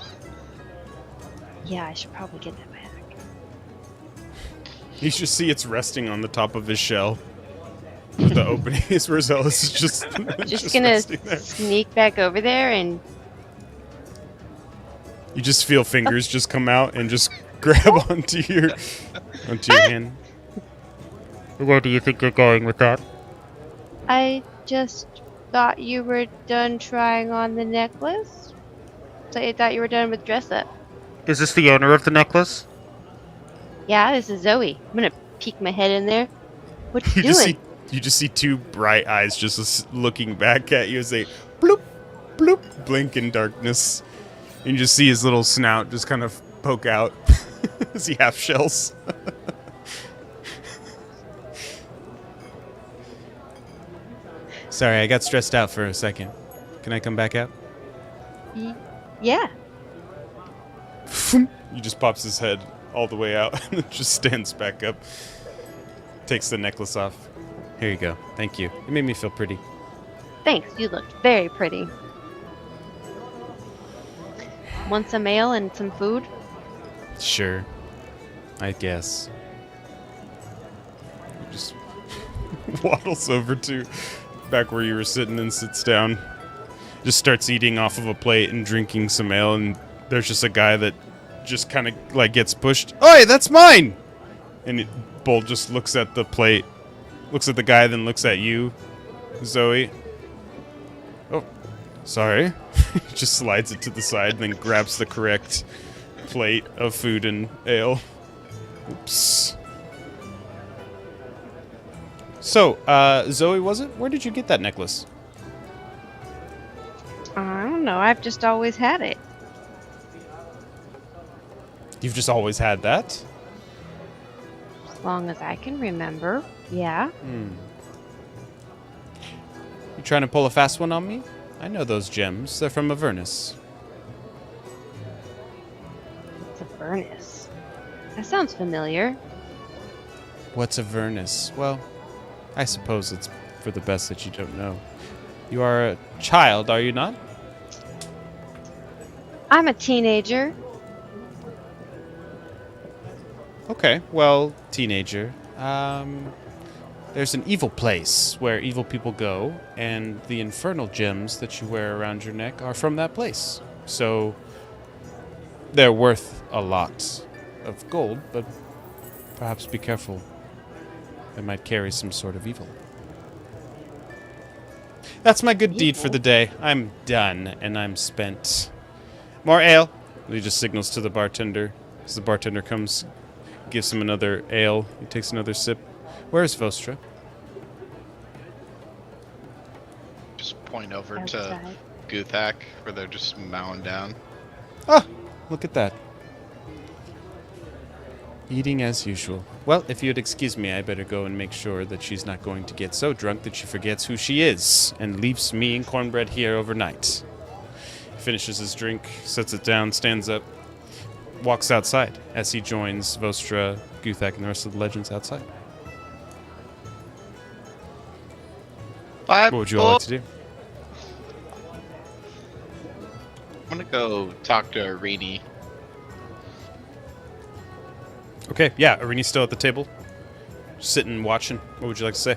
Yeah, I should probably get that back. You just see it's resting on the top of his shell. With the opening, his Rosales is just Just gonna resting there. sneak back over there and You just feel fingers just come out and just grab onto your hand. Where do you think you're going with that? I just thought you were done trying on the necklace. So I thought you were done with dress up. Is this the owner of the necklace? Yeah, this is Zoe. I'm gonna peek my head in there. What you doing? You just see two bright eyes just looking back at you as they bloop, bloop, blink in darkness. And you just see his little snout just kind of poke out as he half shells. Sorry, I got stressed out for a second. Can I come back out? Yeah. He just pops his head all the way out and just stands back up. Takes the necklace off. Here you go. Thank you. You made me feel pretty. Thanks. You looked very pretty. Want some ale and some food? Sure. I guess. He just waddles over to back where you were sitting and sits down. Just starts eating off of a plate and drinking some ale, and there's just a guy that just kind of like gets pushed. Oi, that's mine! And Bull just looks at the plate, looks at the guy, then looks at you, Zoe. Oh, sorry. Just slides it to the side and then grabs the correct plate of food and ale. Oops. So, Zoe, was it? Where did you get that necklace? I don't know. I've just always had it. You've just always had that? As long as I can remember. Yeah. You trying to pull a fast one on me? I know those gems. They're from Avernus. It's a furnace. That sounds familiar. What's Avernus? Well, I suppose it's for the best that you don't know. You are a child, are you not? I'm a teenager. Okay, well, teenager. There's an evil place where evil people go, and the infernal gems that you wear around your neck are from that place. So, they're worth a lot of gold, but perhaps be careful. They might carry some sort of evil. That's my good deed for the day. I'm done, and I'm spent. More ale. He just signals to the bartender. As the bartender comes, gives him another ale. He takes another sip. Where's Vostra? Just point over to Outside. Guthak, where they're just mowing down. Ah, look at that. Eating as usual. Well, if you'd excuse me, I better go and make sure that she's not going to get so drunk that she forgets who she is and leaves me and Cornbread here overnight. He finishes his drink, sets it down, stands up, walks outside as he joins Vostra, Guthak, and the rest of the legends outside. What What would you all like to do? I'm gonna go talk to Arini. Okay, yeah, Irini's still at the table, sitting watching. What would you like to say?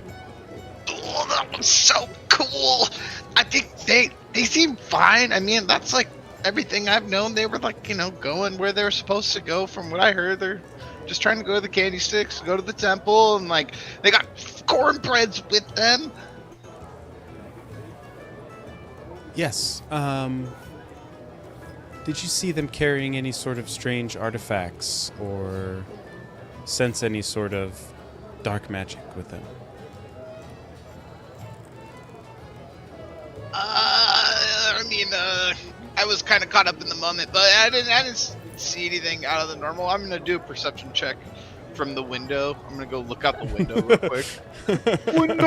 Oh, that was so cool. I think they seem fine. I mean, that's like everything I've known. They were like, going where they were supposed to go. From what I heard, they're just trying to go to the candy sticks, go to the temple, and like they got cornbreads with them. Yes. Did you see them carrying any sort of strange artifacts or sense any sort of dark magic with them? I was kind of caught up in the moment, but I didn't see anything out of the normal. I'm gonna do a perception check from the window. I'm gonna go look out the window real quick. Window!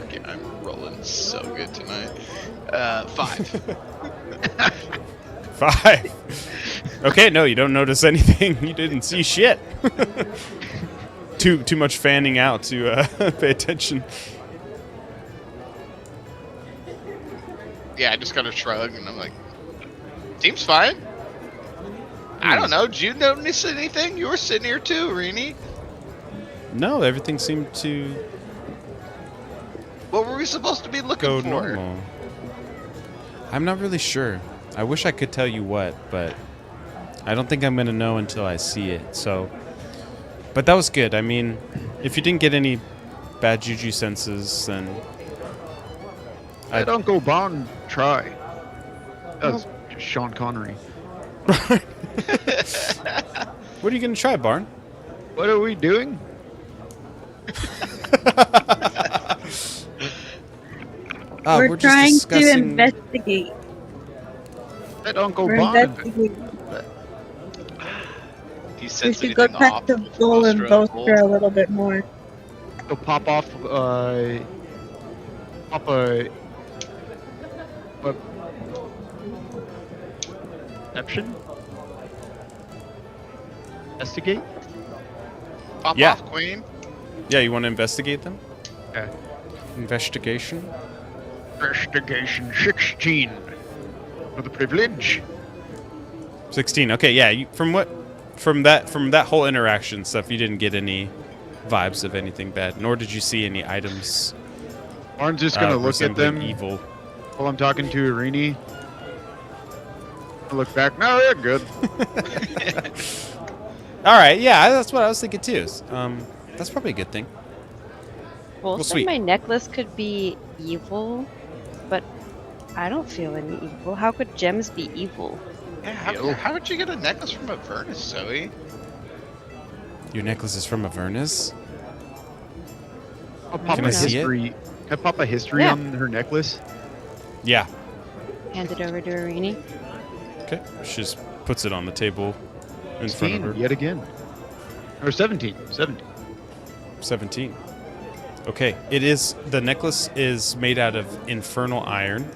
Okay, I'm rolling so good tonight. 5. 5. Okay, no, you don't notice anything. You didn't see shit. Too much fanning out to pay attention. Yeah, I just kind of shrugged and I'm like, seems fine. I don't know. Did you notice anything? You were sitting here too, Rini. No, everything seemed to What were we supposed to be looking go for? normal. I'm not really sure. I wish I could tell you what, but I don't think I'm going to know until I see it. So, but that was good. I mean, if you didn't get any bad juju senses, then Let Uncle Bon try. That's Sean Connery. What are you going to try, Barn? What are we doing? We're just trying to discussing- investigate. Let Uncle We're Bon. investigating. he We sets should go anything talk off to with Bull and Vostra Vostra a little bit more. So pop off. Pop a perception. Investigate. Pop Yeah. off, Queen. Yeah, you want to investigate them? Okay. Investigation. Investigation 16. For the privilege. 16. Okay, yeah. From that whole interaction stuff, you didn't get any vibes of anything bad, nor did you see any items Barnes just gonna look at resembling them evil. while I'm talking to Irini. I look back. No, they're good. All right, yeah, that's what I was thinking too. That's probably a good thing. Well, Well, said sweet. my necklace could be evil, but I don't feel any evil. How could gems be evil? Yeah, how would you get a necklace from Avernus, Zoe? Your necklace is from Avernus? I'll pop Can a I see it? history. Can I pop a history Yeah. on her necklace? Yeah. Hand it over to Irini. Okay. She just puts it on the table in front of her. Yet again. Or 17. 17. 17. Okay. The necklace is made out of infernal iron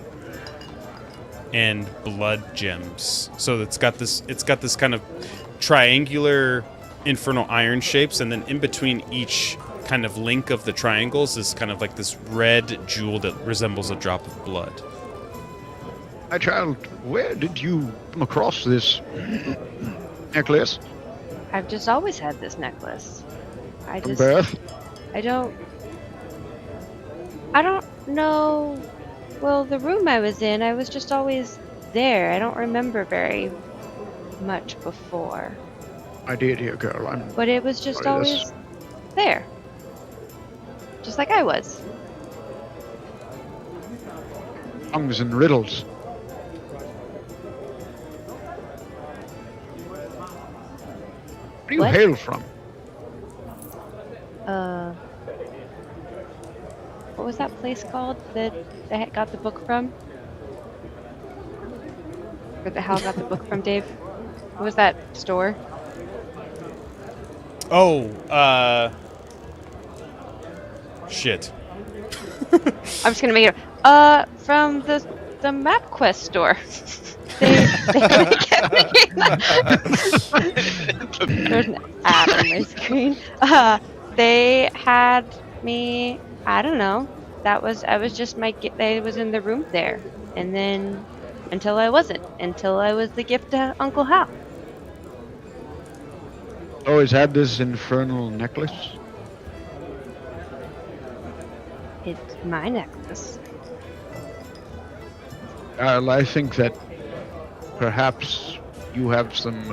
and blood gems. So it's got this kind of triangular infernal iron shapes, and then in between each kind of link of the triangles is kind of like this red jewel that resembles a drop of blood. My child, where did you come across this necklace? I've just always had this necklace. From birth? I don't know. Well, the room I was in, I was just always there. I don't remember very much before. My dear girl, But it was just Sorry, always there. Just like I was. tongues and riddles. Where do you What? hail from? What was that place called that I got the book from? Or that Hal got the book from, Dave? What was that store? Oh, shit. I'm just gonna make it. From the MapQuest store. they kept me. There's an ad on my screen. They had me. I don't know. I was just I was in the room there, and then until I wasn't. Until I was the gift to Uncle Hal. Always had this infernal necklace. It's my necklace. I think that perhaps you have some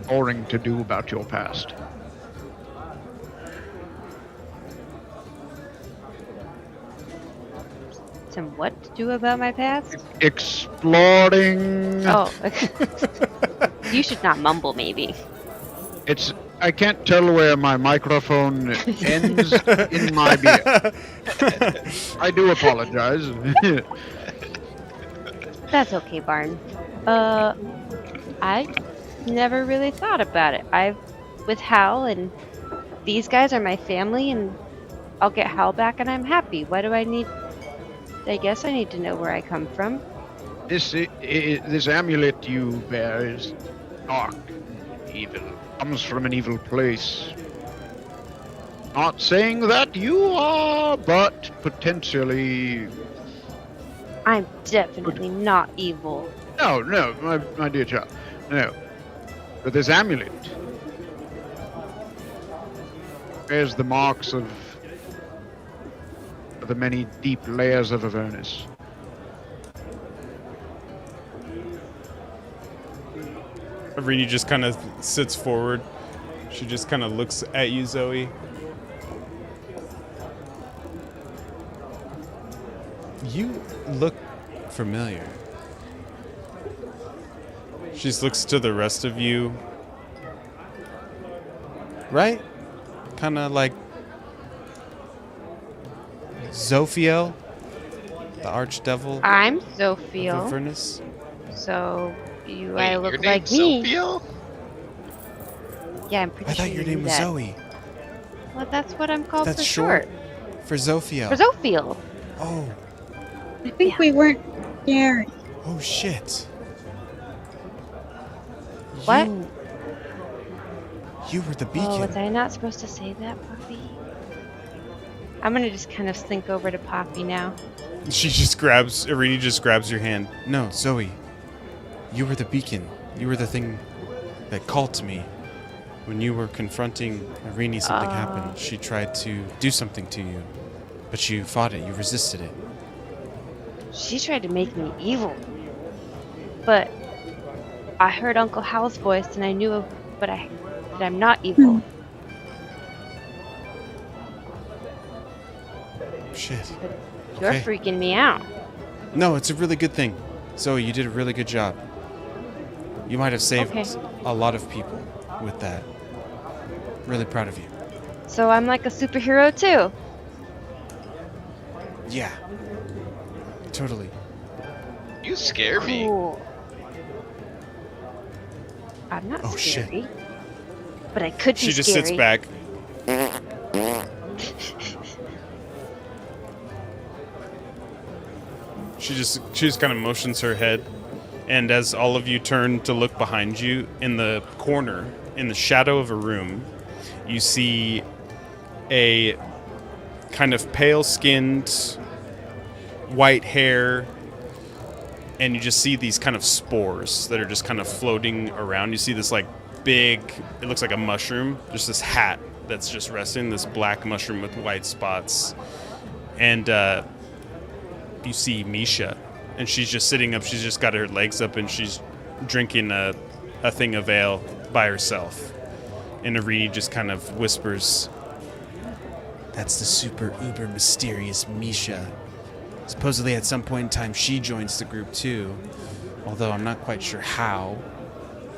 boring to do about your past. Some what to do about my past? Exploring. Oh, you should not mumble, maybe. I can't tell where my microphone ends in my beer. I do apologize. That's okay, Barn. I never really thought about it. With Hal, and these guys are my family, and I'll get Hal back, and I'm happy. Why do I need? I guess I need to know where I come from. This amulet you bear is dark, evil. Comes from an evil place. Not saying that you are, but potentially. I'm definitely not evil. No, my dear child, no. But this amulet bears the marks of the many deep layers of Avernus. Irene just kind of sits forward. She just kind of looks at you, Zoe. You look familiar. She just looks to the rest of you. Right? Kind of like Zophiel, the archdevil I'm of Zophiel, Avernus. so I Wait, look your like name's me. Sophia? Yeah, I'm pretty I sure thought your you name knew was that. Zoe. Well, that's what I'm called That's for short for Zofia. For Zophiel. Oh, I think Yeah. we weren't scary. oh shit. What? You were the Oh, was beacon. I not supposed to say that, Poppy? I'm gonna just kind of slink over to Poppy now. Irini just grabs your hand. No, Zoe. You were the beacon. You were the thing that called to me. When you were confronting Irini, something happened. She tried to do something to you. But you fought it. You resisted it. She tried to make me evil. But I heard Uncle Hal's voice and I knew that I'm not evil. Shit. You're Okay. freaking me out. No, it's a really good thing. Zoe, you did a really good job. You might have saved Okay. a lot of people with that. Really proud of you. So I'm like a superhero too. Yeah. Totally. You scare me. Cool. I'm not Oh, shit. scary. But I could be She just scary. sits back. She just kind of motions her head, and as all of you turn to look behind you, in the corner, in the shadow of a room, you see a kind of pale-skinned, white hair, and you just see these kind of spores that are just kind of floating around. You see this like big, it looks like a mushroom, just this hat that's just resting, this black mushroom with white spots. And you see Misha, and she's just sitting up, she's just got her legs up, and she's drinking a thing of ale by herself. And Irini just kind of whispers, "That's the super uber mysterious Misha. Supposedly at some point in time she joins the group too, although I'm not quite sure how.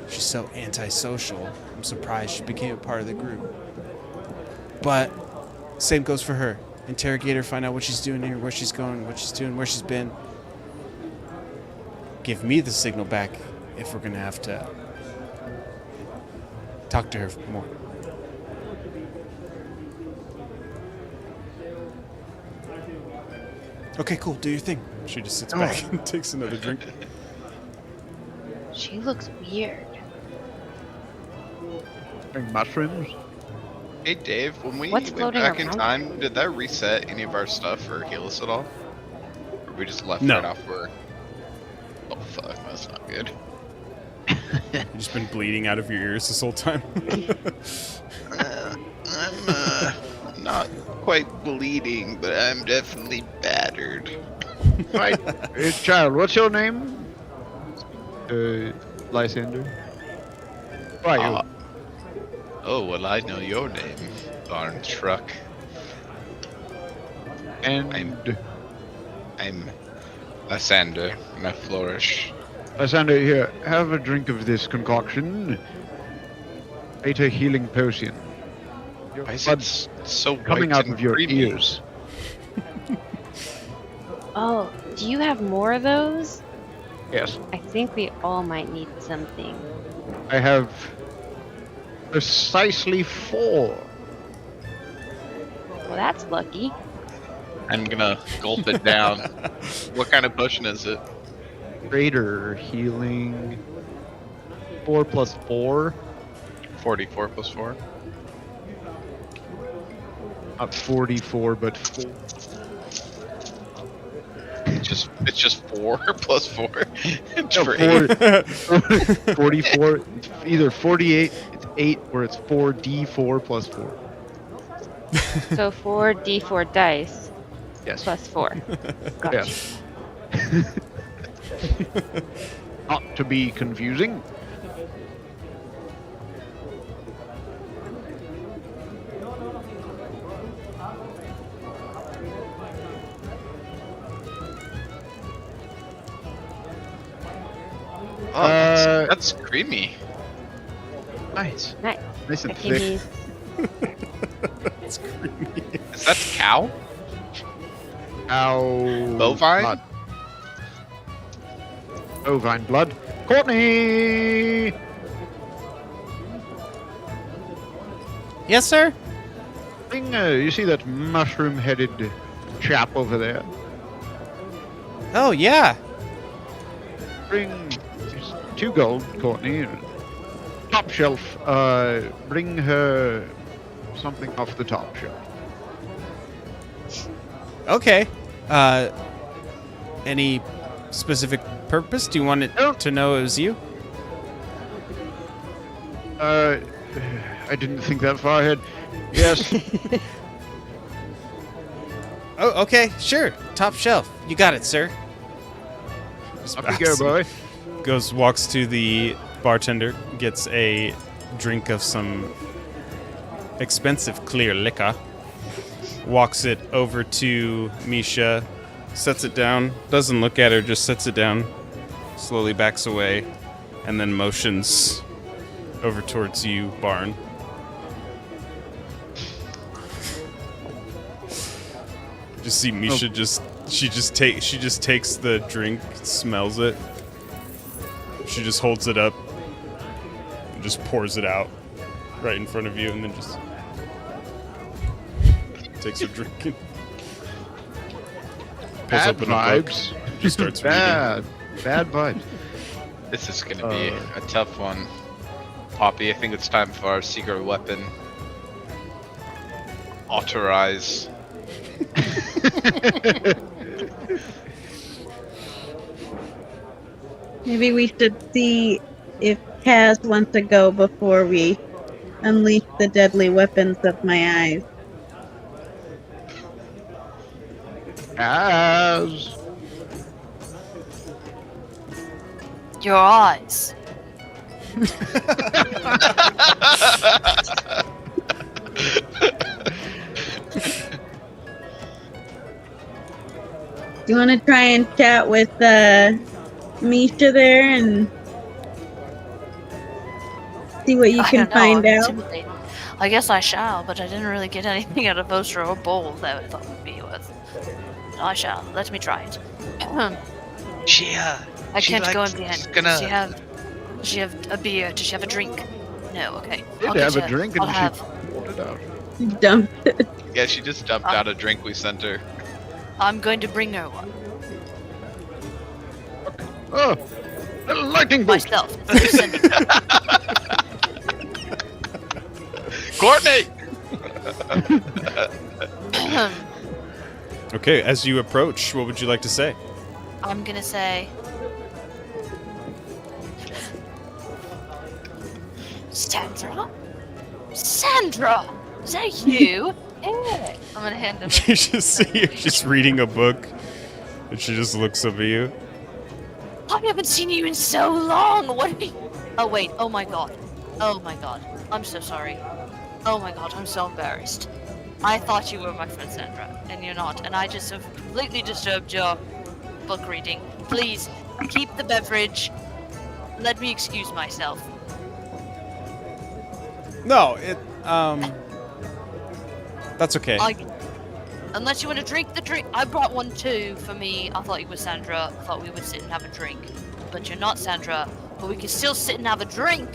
She's so antisocial. I'm surprised she became a part of the group. But same goes for her. Interrogate her, find out what she's doing here, where she's going, what she's doing, where she's been. Give me the signal back if we're gonna have to talk to her more." Okay, cool. Do your thing. She just sits back and takes another drink. She looks weird. Mushrooms? Hey Dave, when we What's went floating back in around? time, did that reset any of our stuff or heal us at all? Or we just left No. right off where... Oh fuck, that's not good. You've just been bleeding out of your ears this whole time. I'm not quite bleeding, but I'm definitely battered. Right. Child, what's your name? Lysander. Who are you? Oh, well, I know your name, Barn Truck. And I'm Lysander, my flourish. Lysander, here, have a drink of this concoction. Beta healing potion. Your Why is blood's it so coming white out and of your creamy? ears. Oh, do you have more of those? Yes, I think we all might need something. I have precisely 4. Well, that's lucky. I'm gonna gulp it down. What kind of potion is it? Greater healing. 4 plus 4. 44 plus 4? Not 44, but 4. It's just 4 plus 4. It's No, for 4, 8. 44. It's either 48, it's 8, or it's 4d4 plus 4. So 4d4 dice Yes. plus 4. Gotcha. Yes. Not to be confusing. Oh, that's creamy. Nice. Nice. Nice and I can thick. use It's creamy. Is that cow? Ow. Bovine? Not- bovine blood. Courtney! Yes, sir? Bring, you see that mushroom-headed chap over there? Oh, yeah. Bring 2 gold, Courtney. Top shelf. Bring her something off the top shelf. Okay. Any specific purpose? Do you want it to know it was you? I didn't think that far ahead. Yes. Oh, okay. Sure. Top shelf. You got it, sir. Just Up you go, boy. Walks to the bartender, gets a drink of some expensive clear liquor, walks it over to Misha, sets it down, doesn't look at her, just sets it down, slowly backs away, and then motions over towards you, Barn. Just see Misha she just takes the drink, smells it. She just holds it up and just pours it out right in front of you, and then just takes a drink and pulls Bad open a book. vibes. Just starts reading. Bad vibes. This is gonna be a tough one. Poppy, I think it's time for our secret weapon. Authorize. Maybe we should see if Kaz wants to go before we unleash the deadly weapons of my eyes. As Your eyes. Do you want to try and chat with Misha there and see what you I can don't know, find I'm out? intimidated. I guess I shall, but I didn't really get anything out of Vostra or Bowl that I thought would be worth. I shall. Let me try it. She, I she can't go likes- in behind. gonna- Does she have a beer? Does she have a drink? No. Okay. did I'll have get a her. drink and I'll she have. poured it out. Dumped it. Yeah, she just dumped out a drink we sent her. I'm going to bring her one Oh, a lightning bolt. myself. Instead of sending her. Courtney! Okay, as you approach, what would you like to say? I'm gonna say. Sandra? Sandra! Is that you? Hey. I'm gonna hand him. You just see her just reading a book, and she just looks up at you. I haven't seen you in so long. What are you? Oh wait. Oh my god. Oh my god. I'm so sorry. Oh my god. I'm so embarrassed. I thought you were my friend Sandra, and you're not. And I just have completely disturbed your book reading. Please keep the beverage. Let me excuse myself. No, that's okay. Unless you want to drink the drink. I brought one too for me. I thought you were Sandra. I thought we would sit and have a drink. But you're not Sandra. But we can still sit and have a drink.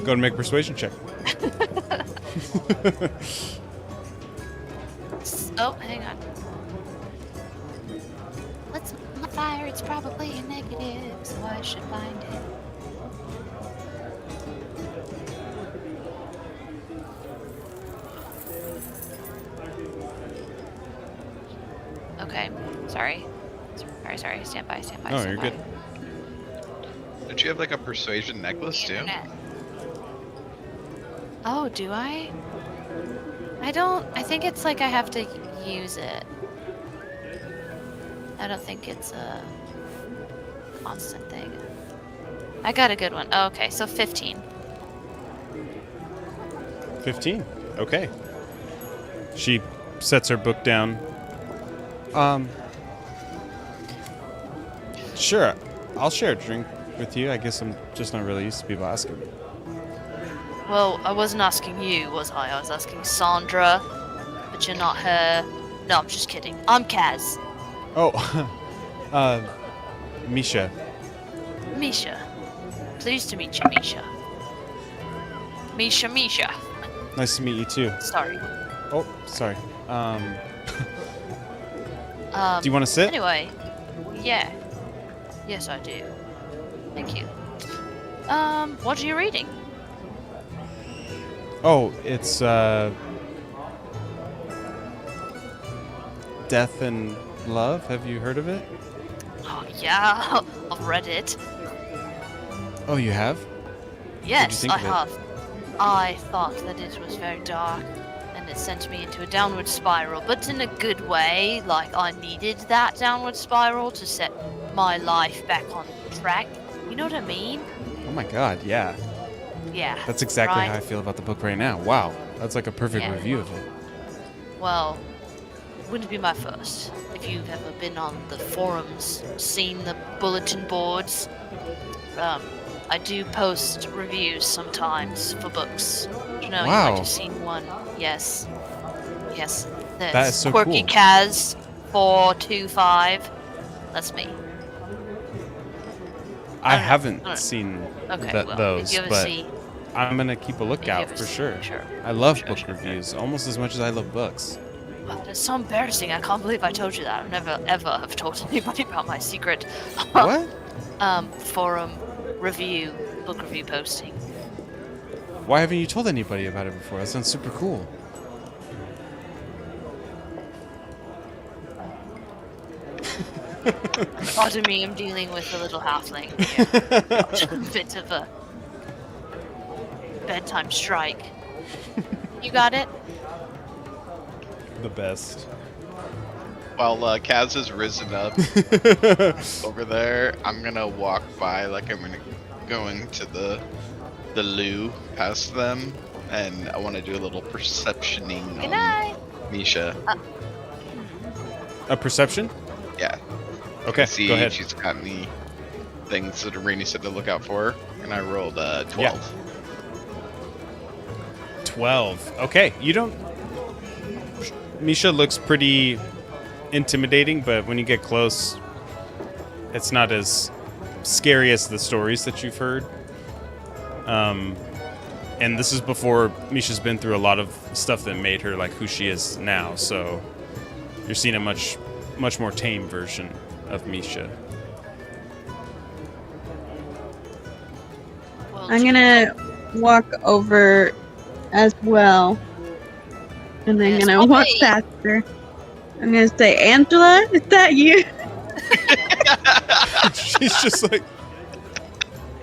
Go and make a persuasion check. Oh, hang on. Let's modifier. It's probably a negative, so I should find it. Okay. Sorry. Sorry. Stand by. No, stand you're by. good. Don't you have like a persuasion necklace too? Internet. Oh, do I? I don't. I think it's like I have to use it. I don't think it's a constant thing. I got a good one. Oh, okay, so 15. 15. Okay. She sets her book down. Sure. I'll share a drink with you. I guess I'm just not really used to people asking. Well, I wasn't asking you, was I? I was asking Sandra, but you're not her. No, I'm just kidding. I'm Kaz. Oh, Misha. Misha. Pleased to meet you, Misha. Misha. Nice to meet you too. Sorry. Oh, sorry. Do you want to sit? Anyway, yeah. Yes, I do. Thank you. What are you reading? Oh, it's Death and Love. Have you heard of it? Oh, yeah, I've read it. Oh, you have? Yes, think I of it? have. I thought that it was very dark, and it sent me into a downward spiral, but in a good way. Like, I needed that downward spiral to set my life back on track. You know what I mean? Oh my god, yeah. Yeah. That's exactly right? how I feel about the book right now. Wow, that's like a perfect Yeah. review of it. Well, wouldn't be my first. If you've ever been on the forums, seen the bulletin boards, I do post reviews sometimes for books. You know, you Wow. might have seen one. Yes. Yes. There's That is so Quirky cool. Kaz 425. That's me. I don't know. haven't I don't- seen Okay, well, those, if you ever but see, I'm gonna keep a lookout ever for see- sure. sure. I love Sure, book sure. reviews almost as much as I love books. Wow, that's so embarrassing. I can't believe I told you that. I've never ever have told anybody about my secret What? forum review, book review posting. Why haven't you told anybody about it before? That sounds super cool. Pardon me, I'm dealing with a little halfling here. A bit of a bedtime strike. You got it? The best. While Kaz has risen up over there, I'm gonna walk by like I'm gonna going to the loo past them, and I want to do a little perceptioning Good on night. Misha. A perception? Yeah. Okay, See go if ahead. she's got any things that Rainy said to look out for, and I rolled 12. Yeah. 12. Okay, you don't... Misha looks pretty intimidating, but when you get close, it's not as scary as the stories that you've heard. And this is before Misha's been through a lot of stuff that made her like who she is now, so you're seeing a much more tame version of Misha. Well, I'm gonna walk over as well. And I'm Yes, gonna walk Poppy. past her. I'm gonna say, Angela, is that you? She's just like,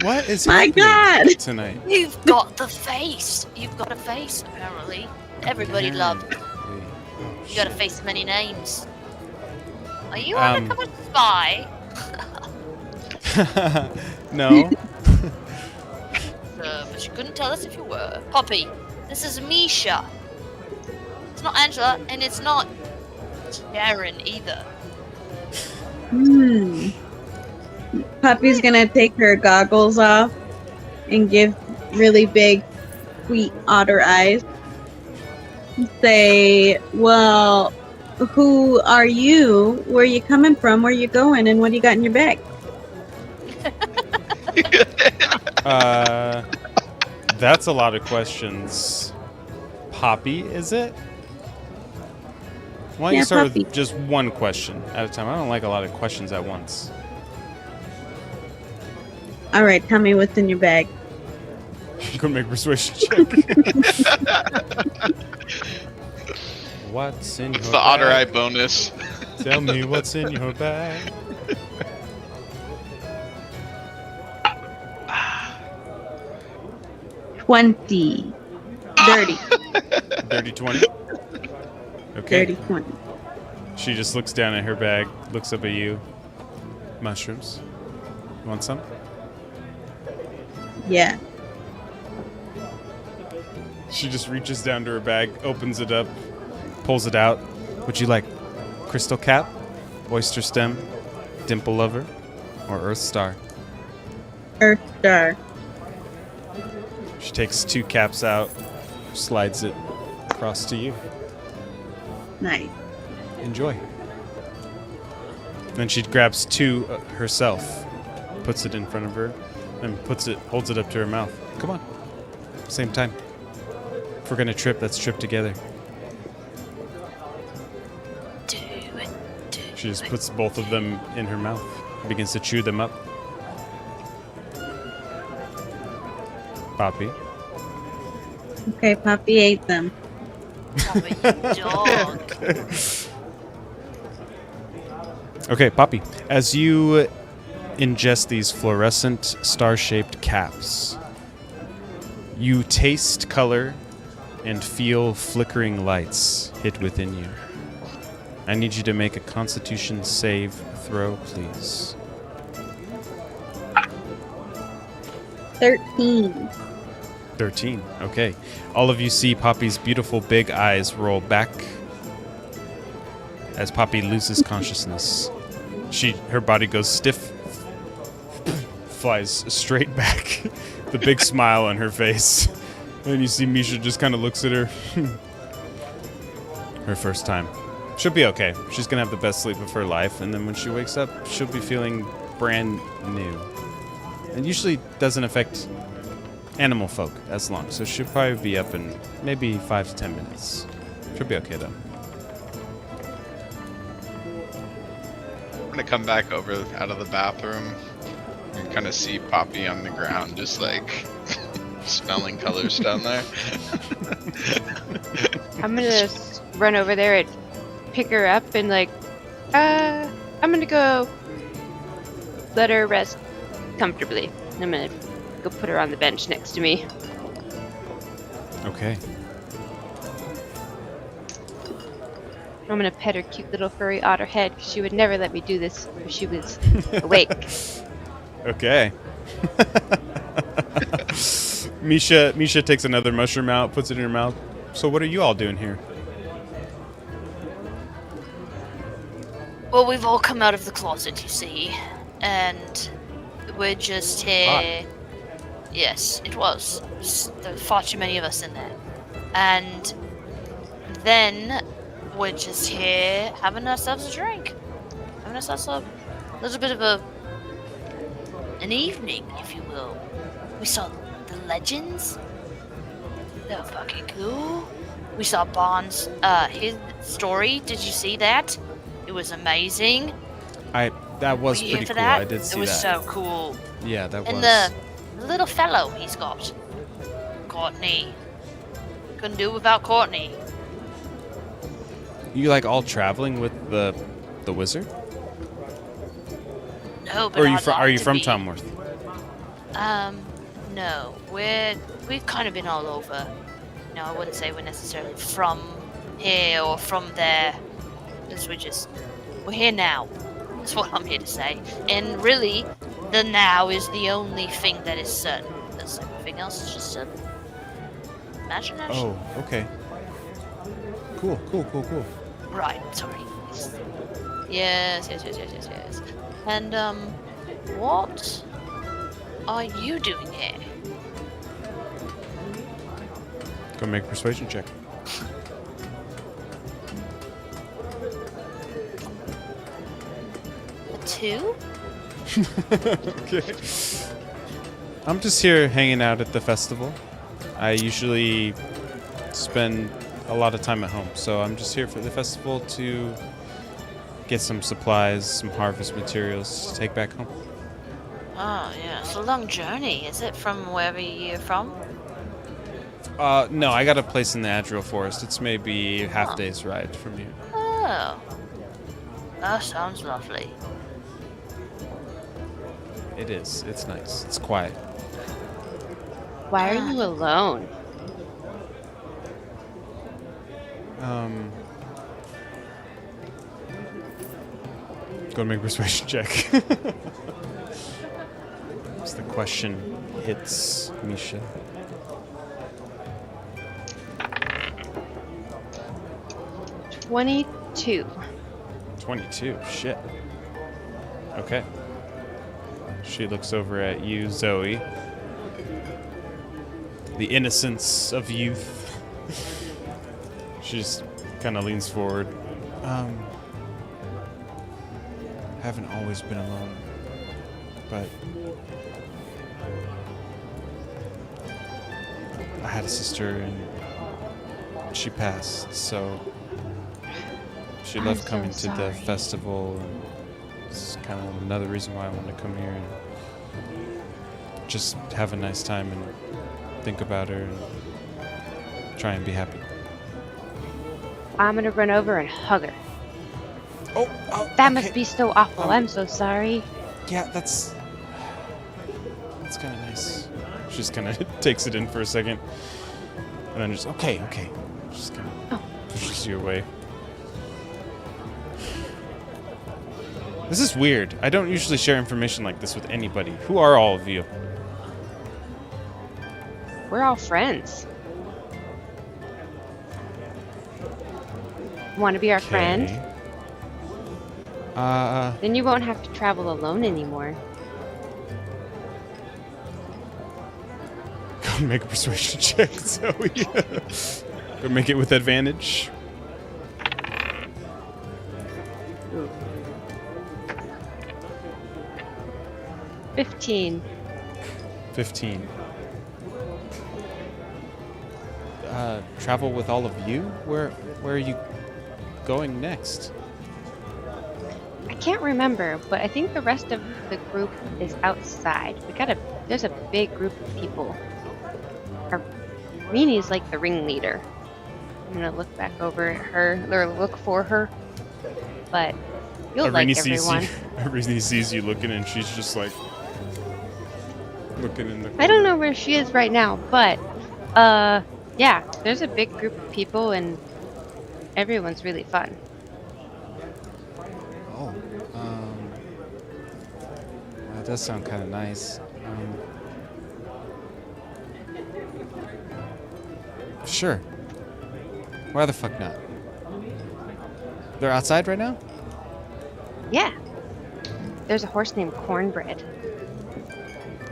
what is My happening God. tonight? You've got the face. You've got a face, apparently. Everybody loves it. Apparently. Oh, You got a shit. face of many names. Are you Um, undercover spy? No. But you couldn't tell us if you were. Poppy, this is Misha. It's not Angela, and it's not Sharon either. Puppy's gonna take her goggles off and give really big, sweet otter eyes. Say, well, who are you? Where are you coming from? Where are you going? And what do you got in your bag? That's a lot of questions. Poppy, is it? Why don't you Yeah, start Poppy. with just one question at a time? I don't like a lot of questions at once. All right, tell me what's in your bag. You can make a persuasion check. What's in It's your the otter eye bag? bonus. Tell me what's in your bag. $20. Dirty. Dirty 20. Okay. Dirty 20. She just looks down at her bag, looks up at you. Mushrooms. You want some? Yeah. She just reaches down to her bag, opens it up, pulls it out. Would you like crystal cap, oyster stem, dimple lover, or earth star? Earth Star. She takes 2 caps out, slides it across to you. Nice. Enjoy. Then she grabs two herself, puts it in front of her, and holds it up to her mouth. Come on. Same time. If we're gonna trip, let's trip together. Do it. She just puts both of them in her mouth, begins to chew them up. Poppy. Okay, Poppy ate them. Poppy, you dog. Okay, Poppy. As you ingest these fluorescent star-shaped caps, you taste color and feel flickering lights hit within you. I need you to make a Constitution save throw, please. 13. 13. Okay. All of you see Poppy's beautiful big eyes roll back as Poppy loses consciousness. Her body goes stiff, flies straight back, the big smile on her face. And you see Misha just kind of looks at her. Her first time. She'll be okay. She's going to have the best sleep of her life, and then when she wakes up, she'll be feeling brand new. It usually doesn't affect animal folk as long, so she'll probably be up in maybe 5 to 10 minutes. She'll be okay, though. I'm gonna come back over out of the bathroom and kind of see Poppy on the ground, just like smelling colors down there. I'm gonna run over there and pick her up and I'm gonna go let her rest comfortably. I'm gonna go put her on the bench next to me. Okay. I'm gonna pet her cute little furry otter head because she would never let me do this if she was awake. Okay. Misha takes another mushroom out, puts it in her mouth. So what are you all doing here? Well, we've all come out of the closet, you see, and we're just here. Yes, it was. There were far too many of us in there. And then we're just here having ourselves a drink. Having ourselves a little bit of an evening, if you will. We saw the legends. They were fucking cool. We saw Bond's, his story. Did you see that? It was amazing. That was Were you pretty here for cool. that? I did see It was that. so cool. Yeah, that And was. the little fellow he's got, Courtney. Couldn't do without Courtney. You like all traveling with the wizard? No, but Or I'd are like you to from be. Tom Worth? No. We've kind of been all over. No, I wouldn't say we're necessarily from here or from there. Because we're here now. That's what I'm here to say. And really, the now is the only thing that is certain. Because everything else is just imagination. Oh, okay. Cool. Right, sorry. Yes. And, what are you doing here? Go make a persuasion check. A 2? Okay. I'm just here hanging out at the festival. I usually spend a lot of time at home, so I'm just here for the festival to get some supplies, some harvest materials to take back home. Oh, yeah. It's a long journey, is it, from wherever you're from? No, I got a place in the Adriel Forest. It's maybe half day's ride from here. Oh. That sounds lovely. It is. It's nice. It's quiet. Why are you alone? Go make a persuasion check. As the question hits Misha. 22. 22. Shit. Okay. She looks over at you, Zoe. The innocence of youth. She just kind of leans forward. haven't always been alone, but I had a sister and she passed, so she I'm loved so coming to the sorry. festival, and it's kind of another reason why I wanted to come here and just have a nice time and think about her and try and be happy. I'm gonna run over and hug her. Oh, That must be so awful. I'm so sorry. Yeah, that's kind of nice. She just kind of takes it in for a second, and then just okay. Just kind of pushes you away. This is weird. I don't usually share information like this with anybody. Who are all of you? We're all friends. Want to be our friend? Okay. Then you won't have to travel alone anymore. Go make a persuasion check, Zoe. Go make it with advantage. Ooh. 15. 15. Travel with all of you? Where are you going next? I can't remember, but I think the rest of the group is outside. There's a big group of people. Rini's like the ringleader. I'm gonna look back over at her, or look for her. But you'll like everyone. Rini sees you looking, and she's just like looking in the corner. I don't know where she is right now, but yeah, there's a big group of people and everyone's really fun. Oh, that does sound kind of nice. Sure. Why the fuck not? They're outside right now? Yeah. There's a horse named Cornbread.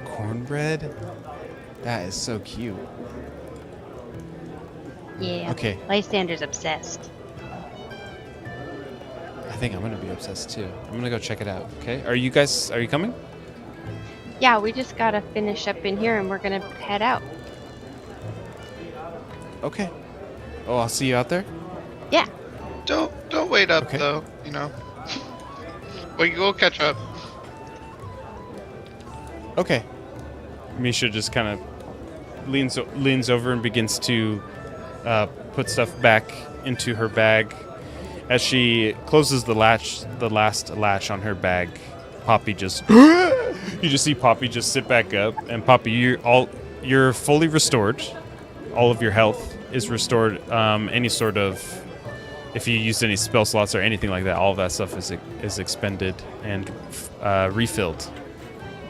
Cornbread? That is so cute. Yeah. Okay. Lysander's obsessed. I think I'm gonna be obsessed too. I'm gonna go check it out, okay? Are you coming? Yeah, we just gotta finish up in here and we're gonna head out. Okay. Oh, I'll see you out there? Yeah. Don't wait up Okay. though. We'll catch up. Okay. Misha just kind of leans over and begins to put stuff back into her bag. As she closes the last latch on her bag, Poppy just you just see Poppy just sit back up, and Poppy, you're fully restored. All of your health is restored. Any sort of, if you used any spell slots or anything like that, all of that stuff is expended and refilled.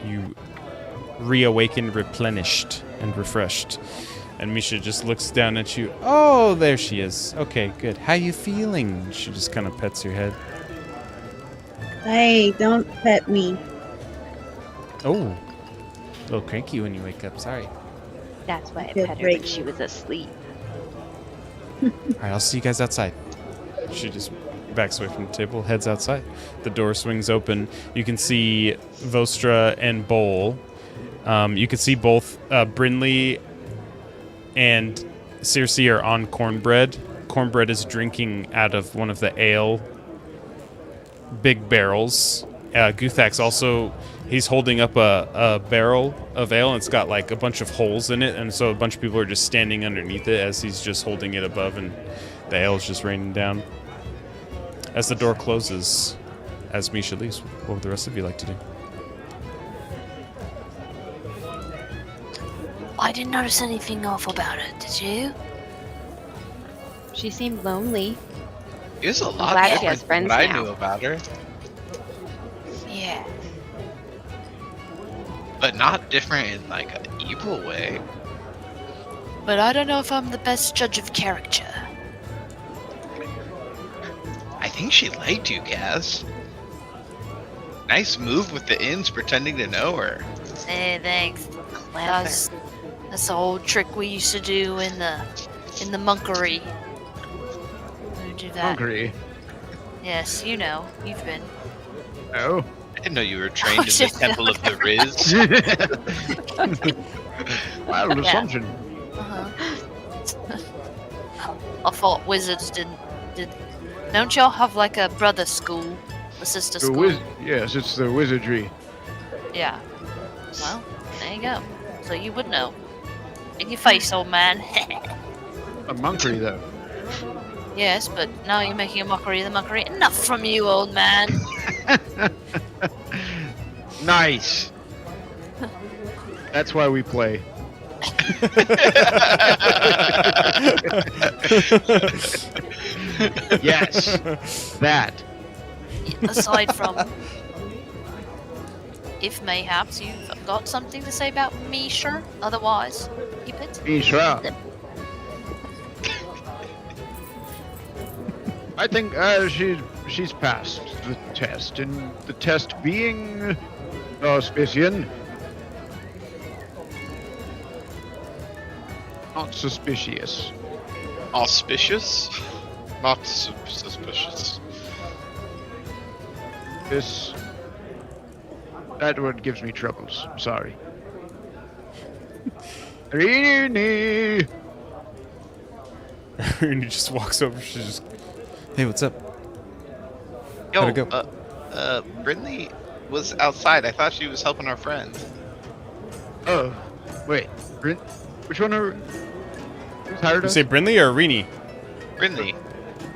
You reawaken, replenished, and refreshed. And Misha just looks down at you. Oh, there she is. Okay, good. How you feeling? She just kind of pets your head. Hey, don't pet me. Oh, a little cranky when you wake up. Sorry. That's why I Good pet her break. when she was asleep. All right, I'll see you guys outside. She just backs away from the table, heads outside. The door swings open. You can see Vostra and Bowl. You can see both Brinley and Circe are on Cornbread. Cornbread is drinking out of one of the ale big barrels. Guthax also, he's holding up a barrel of ale, and it's got like a bunch of holes in it, and so a bunch of people are just standing underneath it as he's just holding it above, and the ale is just raining down. As the door closes, as Misha leaves, what would the rest of you like to do? I didn't notice anything awful about it, did you? She seemed lonely. It's a lot glad she different has friends than what I now. knew about her, Yeah. but not different in like an evil way. But I don't know if I'm the best judge of character. I think she liked you, Gaz. Nice move with the ins pretending to know her. Hey, thanks. Clever. That's the old trick we used to do in the monkery. We would do that. Hungry. Yes, you know, you've been. Oh. I didn't know you were trained in the shit. Temple of the Riz. Wild Yeah. assumption. Uh-huh. I thought wizards didn't. Don't y'all have like a brother school, a sister school? Yes, it's the wizardry. Yeah. Well, there you go. So you would know. In your face, old man. A monkery, though. Yes, but now you're making a mockery of the mockery. Enough from you, old man. Nice. That's why we play. Yes, that. Aside from, if mayhaps you've got something to say about me, sure. Otherwise, keep it. Mishra. I think she's passed the test, and the test being auspician. Not suspicious. Auspicious? Not suspicious. That word gives me troubles. I'm sorry. Rini! And he just walks over. She's just, hey, what's up? Yo, How'd it go? Brindley was outside. I thought she was helping our friend. Oh, wait. Which one are... Who's hired You us? say Brindley or Rini? Brindley.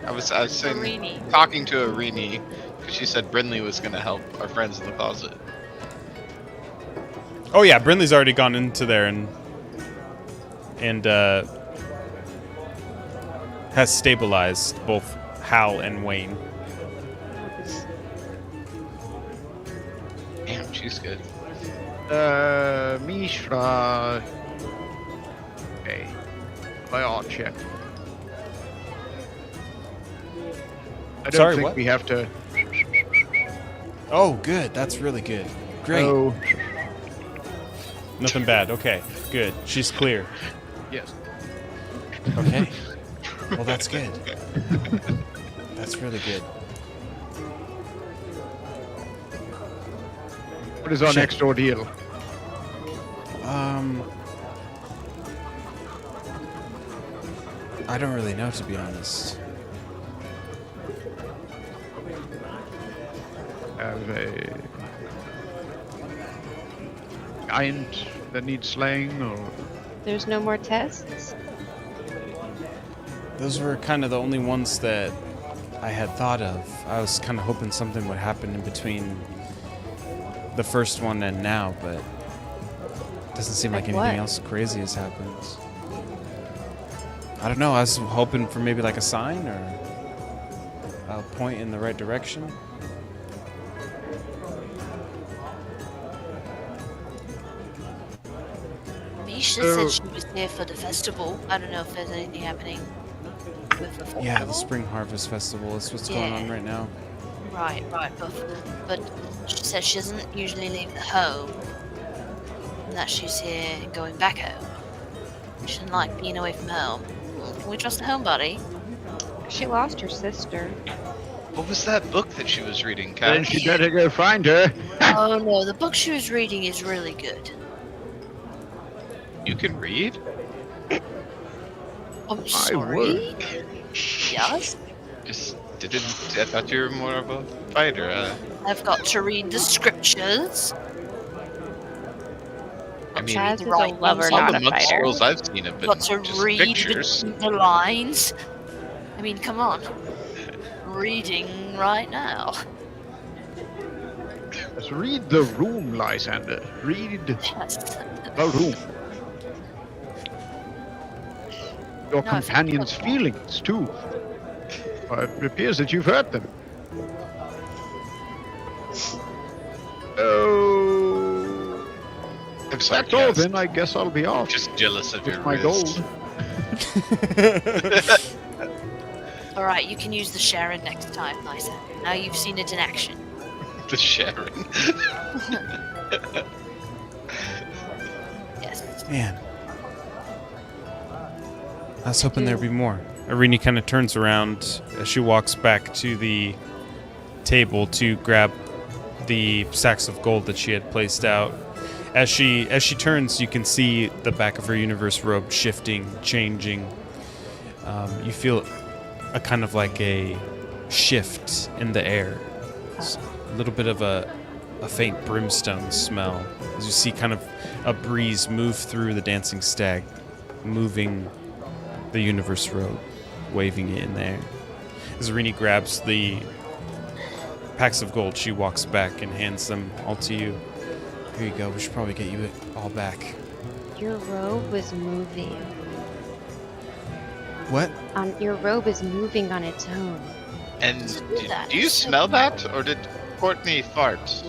I was saying, Marini. talking to Arini, because she said Brindley was going to help our friends in the closet. Oh yeah, Brindley's already gone into there and has stabilized both Hal and Wayne. Damn, she's good. Mishra. Okay. I'll check. I don't Sorry, think what? we have to. Oh, good. That's really good. Great. Oh, Nothing bad. Okay, good. She's clear. yes. Okay. Well, that's good. That's really good. What is our Shit. next ordeal? I don't really know, to be honest. Have a giant that needs slaying, or There's no more tests? Those were kind of the only ones that I had thought of. I was kind of hoping something would happen in between the first one and now, but it doesn't seem like Like anything what? else crazy has happened. I don't know. I was hoping for maybe like a sign or a point in the right direction. Misha said she was there for the festival. I don't know if there's anything happening with the festival. Yeah, the Spring Harvest Festival is what's going on Yeah. right now. Right. But she says she doesn't usually leave the home. And that she's here going back home. She doesn't like being away from home. Can we trust the homebody? She lost her sister. What was that book that she was reading, then Cash? she better go find her. Oh no, the book she was reading is really good. You can read? I'm sorry. Yes, Just didn't. I thought you were more of a fighter. I've got to read the scriptures. I mean, Chaz is a right lover, ones all not the a monk fighter. scrolls I've seen have I've been got to just read pictures. the lines. I mean, come on. Reading right now. Let's read the room, Lysander. Read Yes. the room. Your No, I think companion's that's- feelings, too. It appears that you've hurt them. Oh. I'm sorry, That's all Cass. then. I guess I'll be off. Just jealous of with your my wrist. gold. All right, you can use the Sharon next time, Lysa. Now you've seen it in action. The Sharon. Yes. Man. I was hoping there'd be more. Arini kind of turns around as she walks back to the table to grab the sacks of gold that she had placed out. As she turns, you can see the back of her universe robe shifting, changing. You feel a kind of like a shift in the air. It's a little bit of a faint brimstone smell as you see kind of a breeze move through the dancing stag, moving the universe robe, waving it in the air. As Arini grabs the packs of gold, she walks back and hands them all to you. Here you go. We should probably get you all back. Your robe was moving. What? Your robe is moving on its own. And that. do you smell that, or did Courtney fart?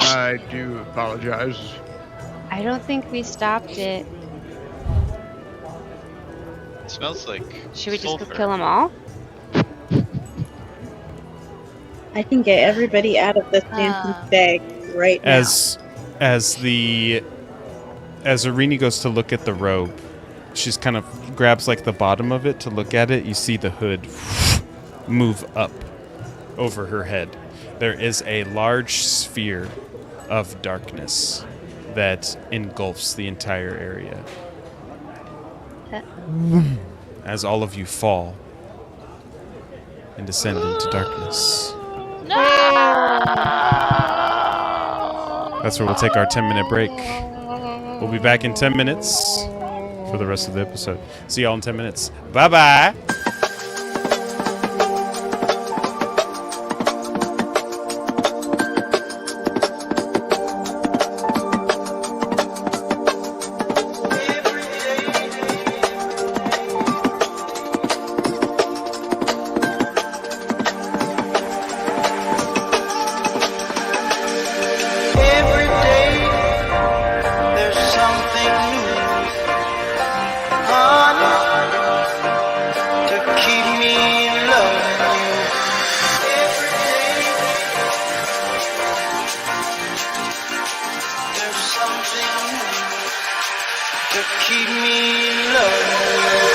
I do apologize. I don't think we stopped it. It smells like Should we just go sulfur. kill them all? I can get everybody out of this dancing stag right now. As Arini goes to look at the robe, she's kind of grabs like the bottom of it to look at it. You see the hood move up over her head. There is a large sphere of darkness that engulfs the entire area. As all of you fall and descend into darkness. No! That's where we'll take our 10-minute break. We'll be back in 10 minutes for the rest of the episode. See y'all in 10 minutes. Bye-bye. Every day there's something new, honey, to keep me loving you. Every day there's something new to keep me loving you.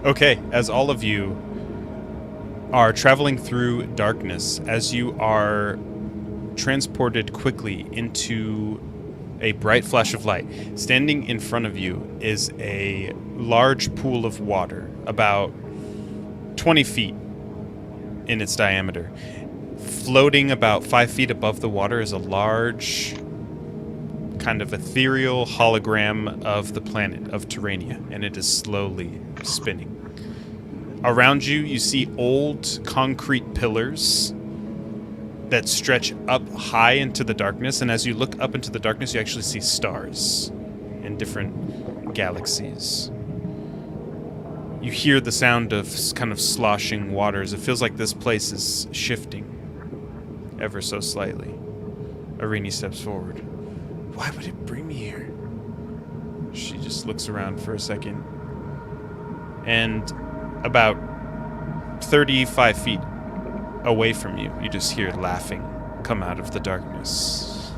Okay, as all of you are traveling through darkness, as you are transported quickly into a bright flash of light, standing in front of you is a large pool of water, about 20 feet in its diameter. Floating about 5 feet above the water is a large, kind of ethereal hologram of the planet of Terrania, and it is slowly spinning. Around you, you see old concrete pillars that stretch up high into the darkness, and as you look up into the darkness, you actually see stars in different galaxies. You hear the sound of kind of sloshing waters. It feels like this place is shifting ever so slightly. Irini steps forward. Why would it bring me here? She just looks around for a second. And about 35 feet away from you, you just hear laughing come out of the darkness.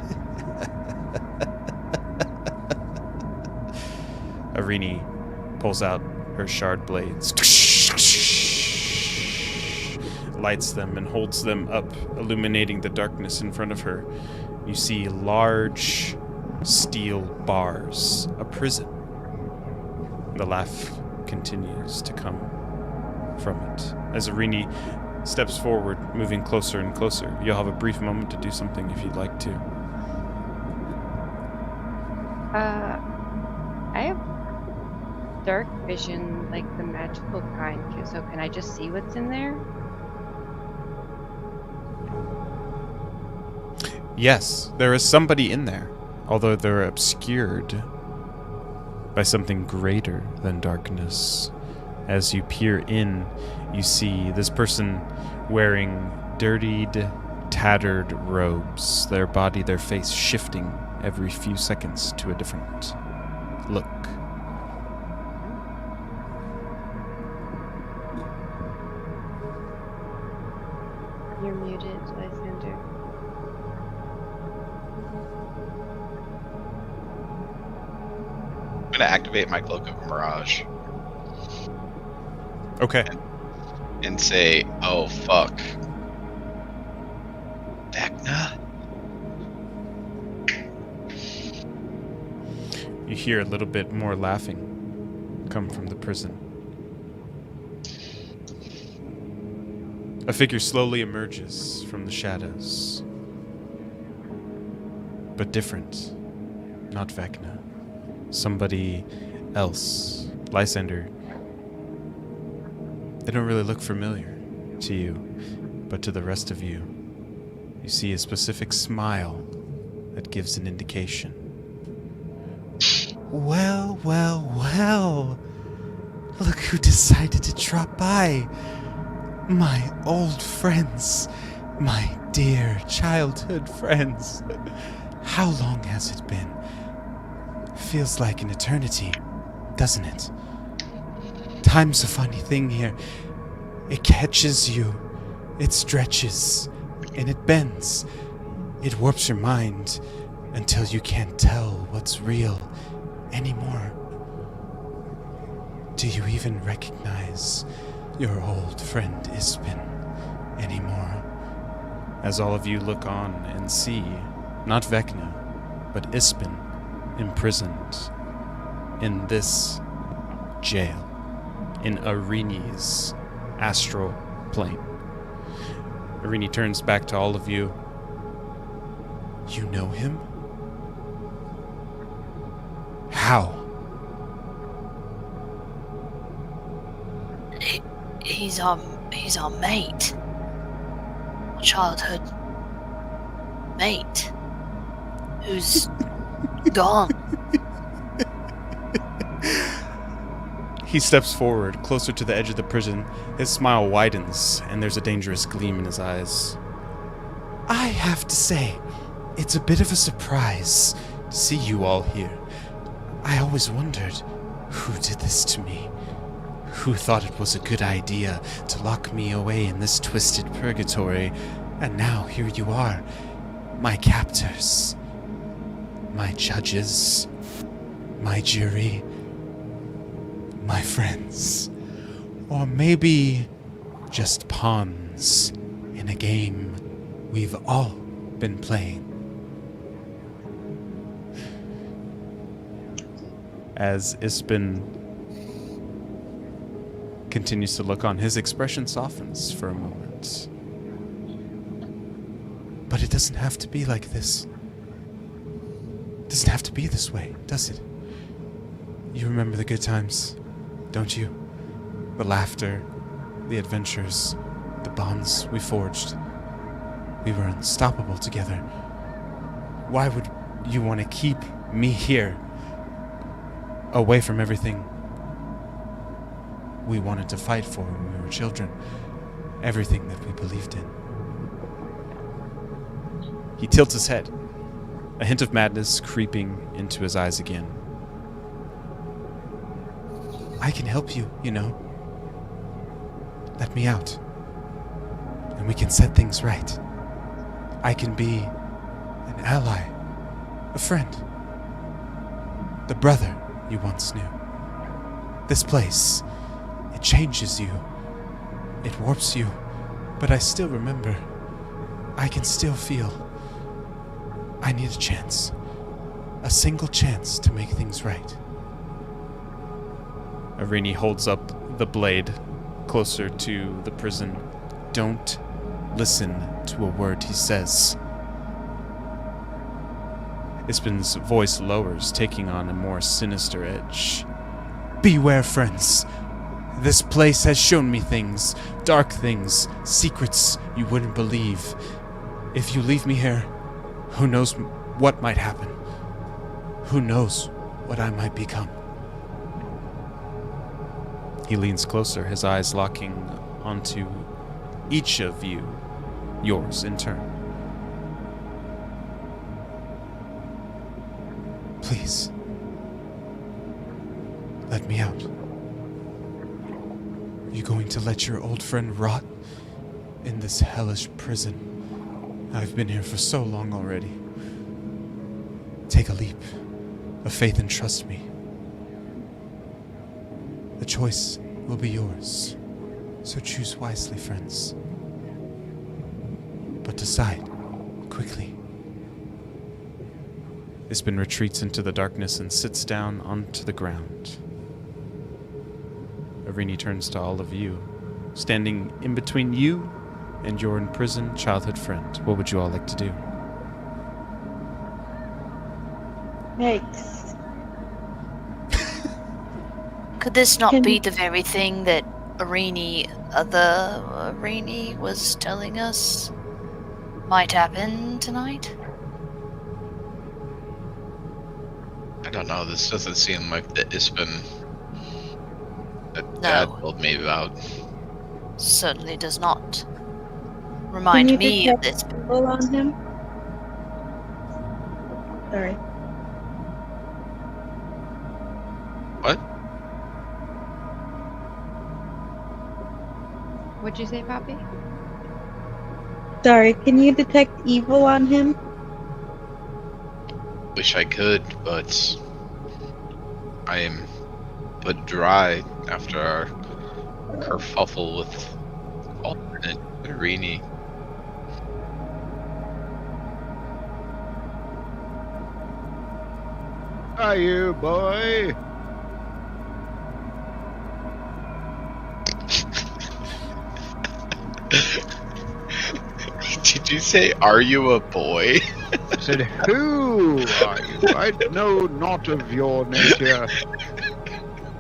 Irini pulls out her shard blades, lights them, and holds them up, illuminating the darkness in front of her. You see large steel bars, a prison. The laugh continues to come from it. As Irini steps forward, moving closer and closer, you'll have a brief moment to do something if you'd like to. I have dark vision, like the magical kind, so can I just see what's in there? Yes, there is somebody in there, although they're obscured by something greater than darkness. As you peer in, you see this person wearing dirtied, tattered robes, their body, their face shifting every few seconds to a different look. You're muted, Lysander. I'm gonna activate my Cloak of Mirage Okay. and say, "Oh fuck, Vecna." You hear a little bit more laughing come from the prison. A figure slowly emerges from the shadows. But different. Not Vecna. Somebody else. Lysander. They don't really look familiar to you, but to the rest of you, you see a specific smile that gives an indication. Well, well, well. Look who decided to drop by. My old friends. My dear childhood friends. How long has it been? Feels like an eternity, doesn't it? Time's a funny thing here. It catches you. It stretches. And it bends. It warps your mind until you can't tell what's real anymore. Do you even recognize your old friend Ispin anymore? As all of you look on and see, not Vecna, but Ispin imprisoned in this jail, in Irini's astral plane. Irini turns back to all of you. You know him? How? He's our mate. Our childhood mate. Who's gone. He steps forward, closer to the edge of the prison. His smile widens, and there's a dangerous gleam in his eyes. I have to say, it's a bit of a surprise to see you all here. I always wondered, who did this to me? Who thought it was a good idea to lock me away in this twisted purgatory? And now here you are, my captors, my judges, my jury, my friends. Or maybe just pawns in a game we've all been playing. As Ispin continues to look on, his expression softens for a moment. But it doesn't have to be like this. It doesn't have to be this way, does it? You remember the good times, don't you? The laughter, the adventures, the bonds we forged. We were unstoppable together. Why would you want to keep me here, away from everything we wanted to fight for when we were children? Everything that we believed in. He tilts his head, a hint of madness creeping into his eyes again. I can help you, you know. Let me out, and we can set things right. I can be an ally, a friend, the brother you once knew. This place, it changes you, it warps you, but I still remember. I can still feel. I need a chance, a single chance to make things right. Irini holds up the blade closer to the prison. Don't listen to a word he says. Ispin's voice lowers, taking on a more sinister edge. Beware, friends. This place has shown me things, dark things, secrets you wouldn't believe. If you leave me here, who knows what might happen? Who knows what I might become? He leans closer, his eyes locking onto each of you, yours in turn. Please, let me out. Are you going to let your old friend rot in this hellish prison? I've been here for so long already. Take a leap of faith and trust me. The choice will be yours, so choose wisely, friends. But decide quickly. Ispin retreats into the darkness and sits down onto the ground. Irini turns to all of you, standing in between you and your imprisoned childhood friend. What would you all like to do? Yikes. Could this not Can- be the very thing that Irini was telling us might happen tonight? I don't know. This doesn't seem like the Ispin that No. Dad told me about. Certainly does not Can remind you me of detect this. evil on him? Sorry. What? What'd you say, Poppy? Sorry, can you detect evil on him? Wish I could, but I am put dry after our kerfuffle with alternate Irini. Are you, boy? Did you say, "Are you a boy"? Said, who are you? I know not of your nature.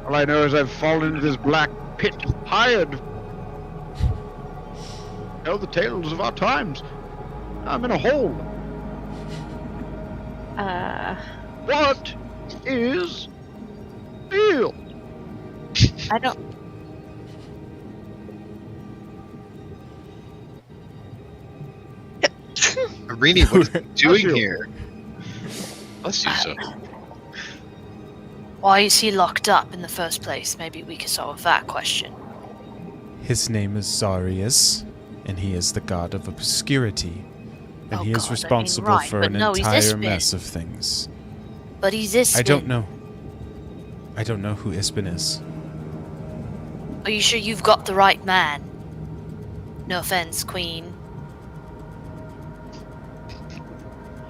All I know is I've fallen into this black pit, hired. Tell the tales of our times. I'm in a hole. What is steel? I don't. Irini, what are you doing you. here? Bless you, sir. Why is he locked up in the first place? Maybe we could solve that question. His name is Zarius, and he is the god of obscurity. And Oh he God, is that ain't responsible right, for but an no, he's entire Ispin. mess of things. But he's this. I don't know. I don't know who Ispin is. Are you sure you've got the right man? No offense, Queen.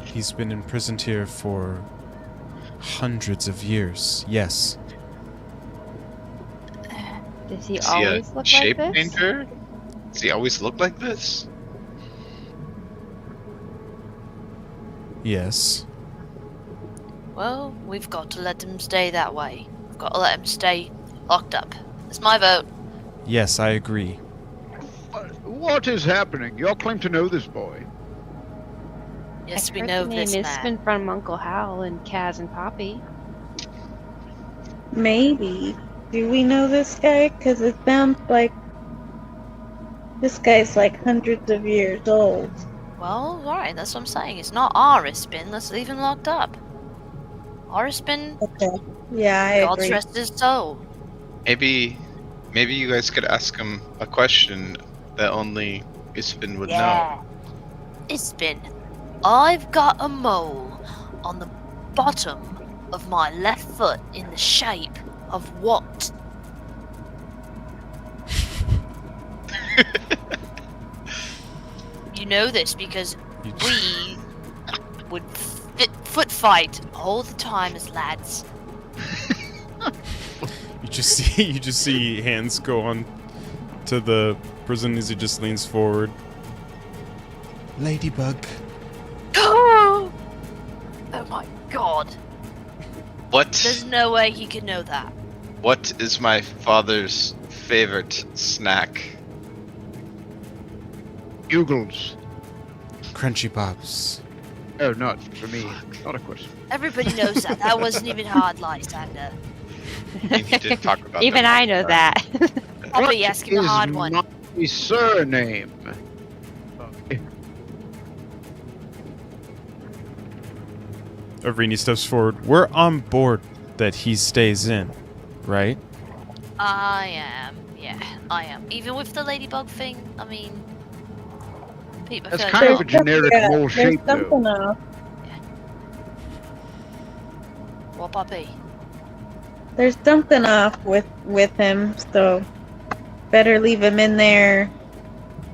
He's been imprisoned here for hundreds of years. Yes. Does he Is he a always look shape like this? changer? Does he always look like this? Yes. Well, we've got to let him stay that way. We've got to let him stay locked up. That's my vote. Yes, I agree. What is happening? You all claim to know this boy. Yes, I've we heard know the name this has been man. from Uncle Hal and Kaz and Poppy. Maybe. Do we know this guy? Because it sounds like this guy's like hundreds of years old. Well, alright, that's what I'm saying. It's not our Ispin. Let's leave him locked up. Our Ispin, Okay. Yeah, I God's agree. rest his soul. Maybe you guys could ask him a question that only Ispin would know. Ispin, I've got a mole on the bottom of my left foot in the shape of what? You know this because You, we would foot fight all the time as lads. you just see hands go on to the prison as he just leans forward. Ladybug. Oh my god. There's What no way he could know that. is my father's favorite snack? Bugles. Crunchy Pops. Oh, not for me. Not a question. Everybody knows that. That wasn't even hard, Lysander. We need to talk about Even that I know more. that. Probably asking the hard one. My surname. Arini steps forward. We're on board that he stays in, right? I am. Yeah, I am. Even with the ladybug thing, I mean, people That's feel kind of a like, generic Yeah, mole there's shape, though. something off. what puppy? There's something off with him, so better leave him in there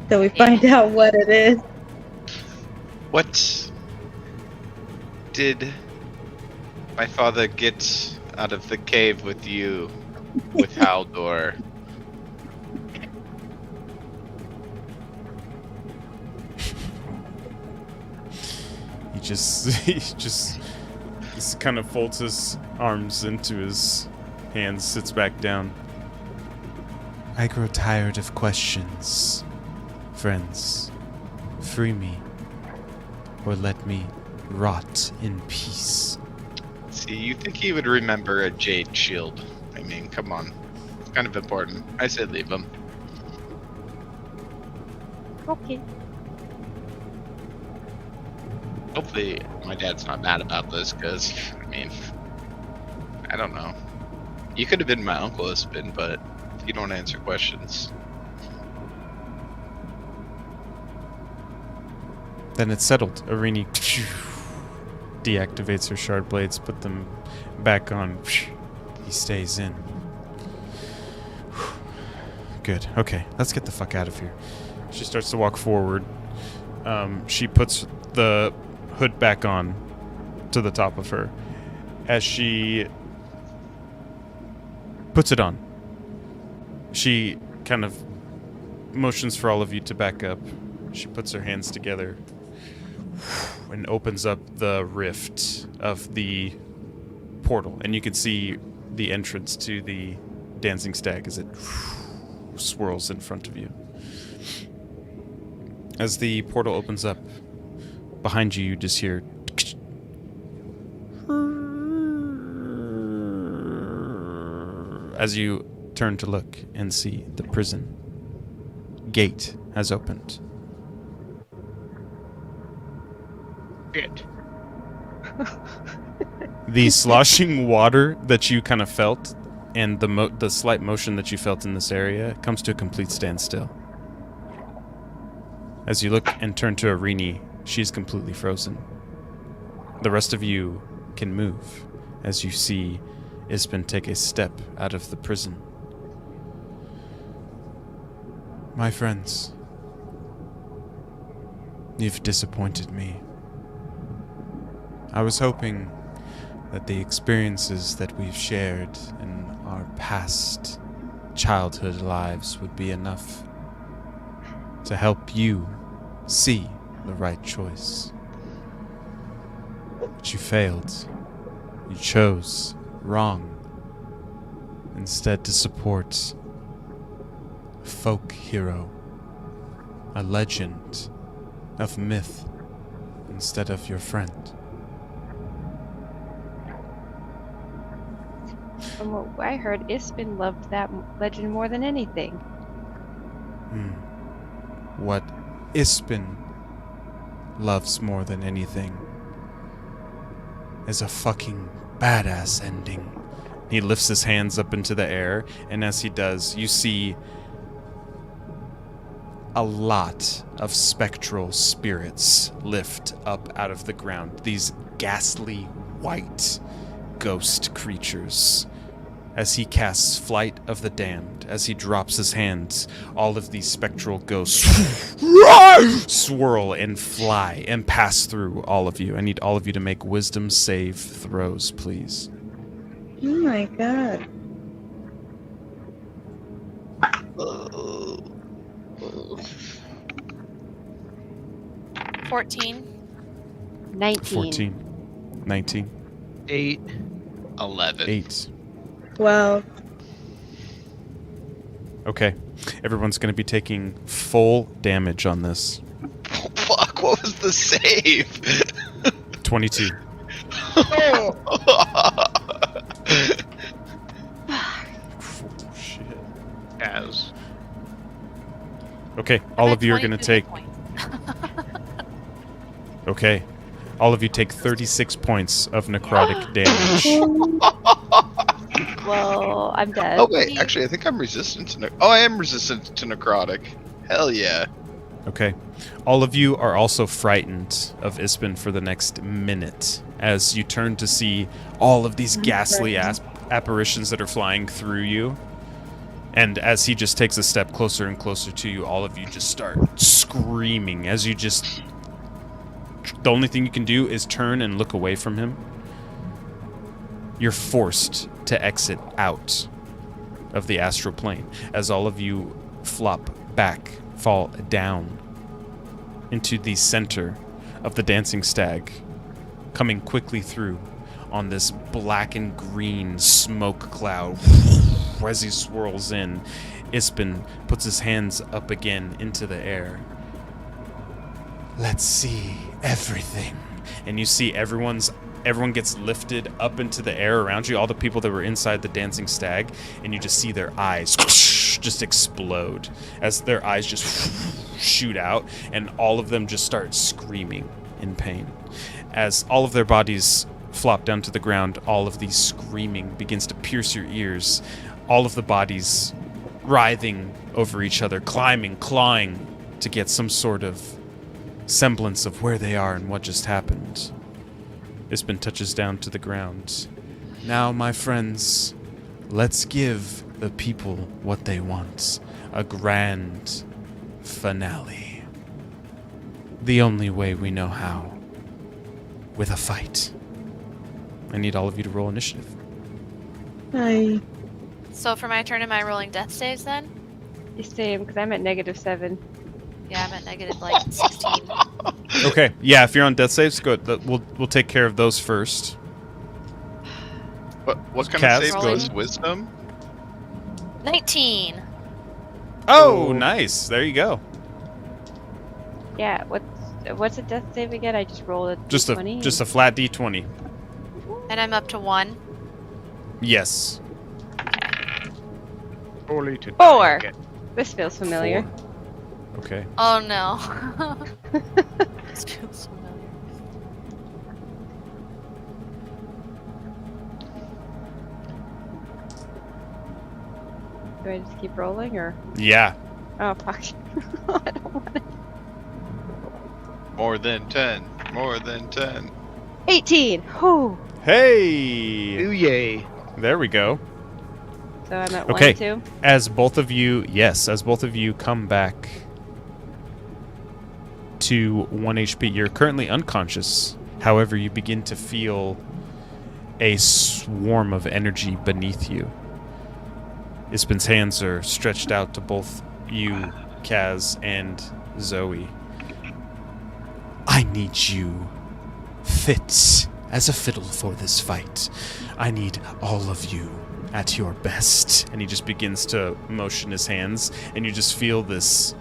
till we find out what it is. What did my father get out of the cave with you, with Haldor? He just kind of folds his arms into his hands, sits back down. I grow tired of questions. Friends, free me, or let me rot in peace. See, you think he would remember a jade shield? I mean, come on. It's kind of important. I said leave him. Okay. Hopefully, my dad's not mad about this, because, I mean, I don't know. You could have been my uncle, Ispin, but you don't answer questions. Then it's settled. Arini deactivates her shard blades, put them back on. He stays in. Good. Okay, let's get the fuck out of here. She starts to walk forward. She puts the hood back on to the top of her. As she puts it on, she kind of motions for all of you to back up. She puts her hands together and opens up the rift of the portal, and you can see the entrance to the dancing stag as it swirls in front of you. As the portal opens up, behind you, you just hear as you turn to look and see the prison gate has opened. Shit. The sloshing water that you kind of felt and the slight motion that you felt in this area comes to a complete standstill. As you look and turn to Arini, she's completely frozen. The rest of you can move as you see Ispin take a step out of the prison. My friends, you've disappointed me. I was hoping that the experiences that we've shared in our past childhood lives would be enough to help you see the right choice. But you failed. You chose wrong. Instead to support a folk hero, a legend of myth, instead of your friend. From what I heard, Ispin loved that legend more than anything. What Ispin loves more than anything is a fucking badass ending. He lifts his hands up into the air, and as he does, you see a lot of spectral spirits lift up out of the ground. These ghastly white ghost creatures. As he casts Flight of the Damned, as he drops his hands, all of these spectral ghosts swirl and fly and pass through all of you. I need all of you to make wisdom save throws, please. Oh my god. 14. 19. 14, 19, 8. 11. 8. 12. Okay, everyone's going to be taking full damage on this. Fuck, what was the save? 22. Oh! Shit. As. Okay, all of you are going to take... Okay, all of you take 36 points of necrotic damage. Well, I'm dead. Oh wait, actually I think I'm resistant to I am resistant to necrotic. Hell yeah. Okay. All of you are also frightened of Ispin for the next minute as you turn to see all of these ghastly apparitions that are flying through you. And as he just takes a step closer and closer to you, all of you just start screaming as you just... The only thing you can do is turn and look away from him. You're forced to exit out of the astral plane as all of you flop back, fall down into the center of the dancing stag, coming quickly through on this black and green smoke cloud. As he swirls in, Ispin puts his hands up again into the air. Let's see everything. And you see everyone gets lifted up into the air around you, all the people that were inside the dancing stag, and you just see their eyes just explode as their eyes just shoot out, and all of them just start screaming in pain. As all of their bodies flop down to the ground, all of the screaming begins to pierce your ears, all of the bodies writhing over each other, climbing, clawing to get some sort of semblance of where they are and what just happened. Ispin touches down to the ground. Now, my friends, let's give the people what they want. A grand finale. The only way we know how. With a fight. I need all of you to roll initiative. I So for my turn, am I rolling death saves then? The same, because I'm at -7. Yeah, I'm at negative like 16. Okay, yeah, if you're on death saves, good. We'll take care of those first. What kind Kaz, of save go goes ahead. wisdom? 19. Oh, nice. There you go. Yeah, what's a death save again? I just rolled a Just D20. a flat D20. And I'm up to 1. Yes. Only to 4. die again. This feels familiar. 4. Okay. Oh no. This feels familiar. Do I just keep rolling or? Yeah. Oh fuck! I don't want it. More than 10. More than 10. 18. Whew. Hey! Ooh, yay. There we go. So I'm at Okay. 1, 2. As both of you come back to 1 HP, you're currently unconscious. However, you begin to feel a swarm of energy beneath you. Ispin's hands are stretched out to both you, Kaz, and Zoe. I need you fit as a fiddle for this fight. I need all of you at your best. And he just begins to motion his hands, and you just feel this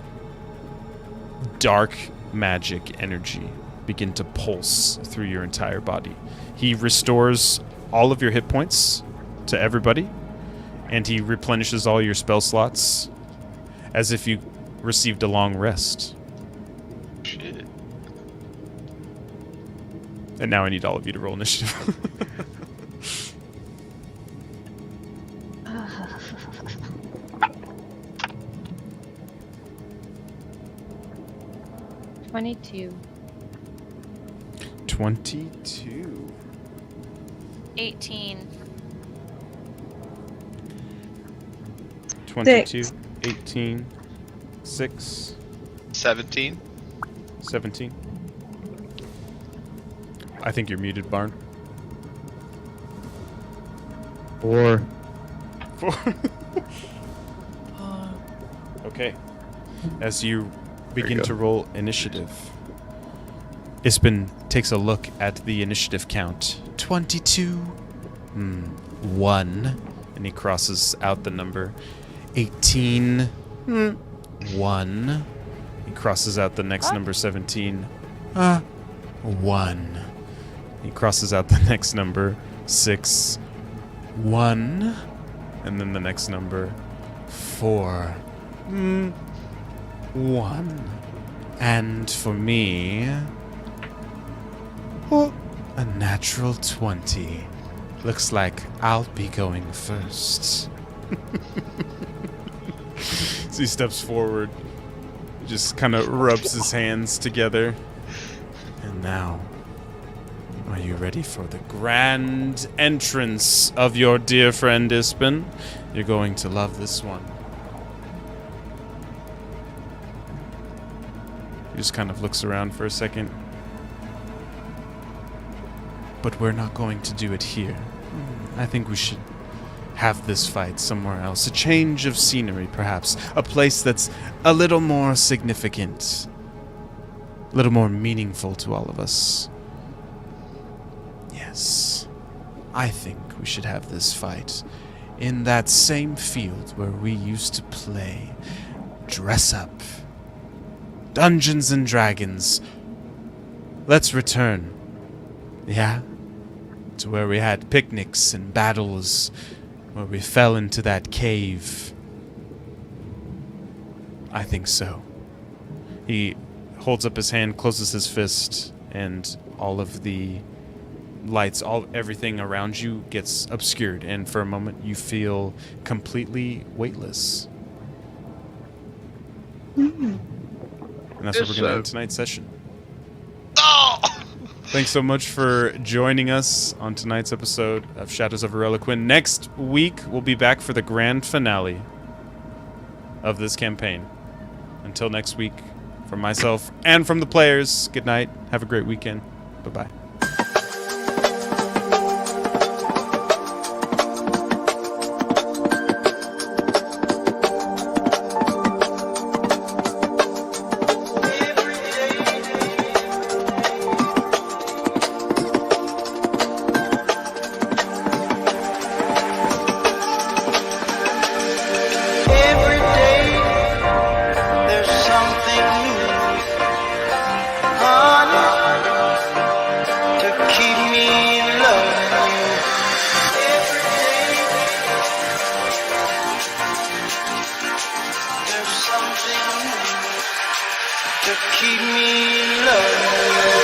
dark magic energy begin to pulse through your entire body. He restores all of your hit points to everybody, and he replenishes all your spell slots as if you received a long rest. Shit. And now I need all of you to roll initiative. $22. 22. 18. 22, 18, 6, 17. 17. I think you're muted, Barn. 4. 4. Okay. As you begin go. to roll initiative, Ispin takes a look at the initiative count. 22. 1. And he crosses out the number. 18. 1. He crosses out the next number. 17. 1. He crosses out the next number. 6. 1. And then the next number. 4. 1. And for me, a natural 20. Looks like I'll be going first. So he steps forward, just kind of rubs his hands together. And now, are you ready for the grand entrance of your dear friend Ispin? You're going to love this one. He just kind of looks around for a second. But we're not going to do it here. I think we should have this fight somewhere else. A change of scenery, perhaps. A place that's a little more significant. A little more meaningful to all of us. Yes. I think we should have this fight in that same field where we used to play dress up. Dungeons and Dragons. Let's return. Yeah? To where we had picnics and battles, where we fell into that cave. I think so. He holds up his hand, closes his fist, and all of the lights, everything around you gets obscured, and for a moment you feel completely weightless. And that's where we're going to end tonight's session. Thanks so much for joining us on tonight's episode of Shadows of Irreliquin. Next week, we'll be back for the grand finale of this campaign. Until next week, from myself and from the players, good night. Have a great weekend. Bye-bye. Every day there's something new, honey, to keep me loving you. Every day there's something new to keep me loving you.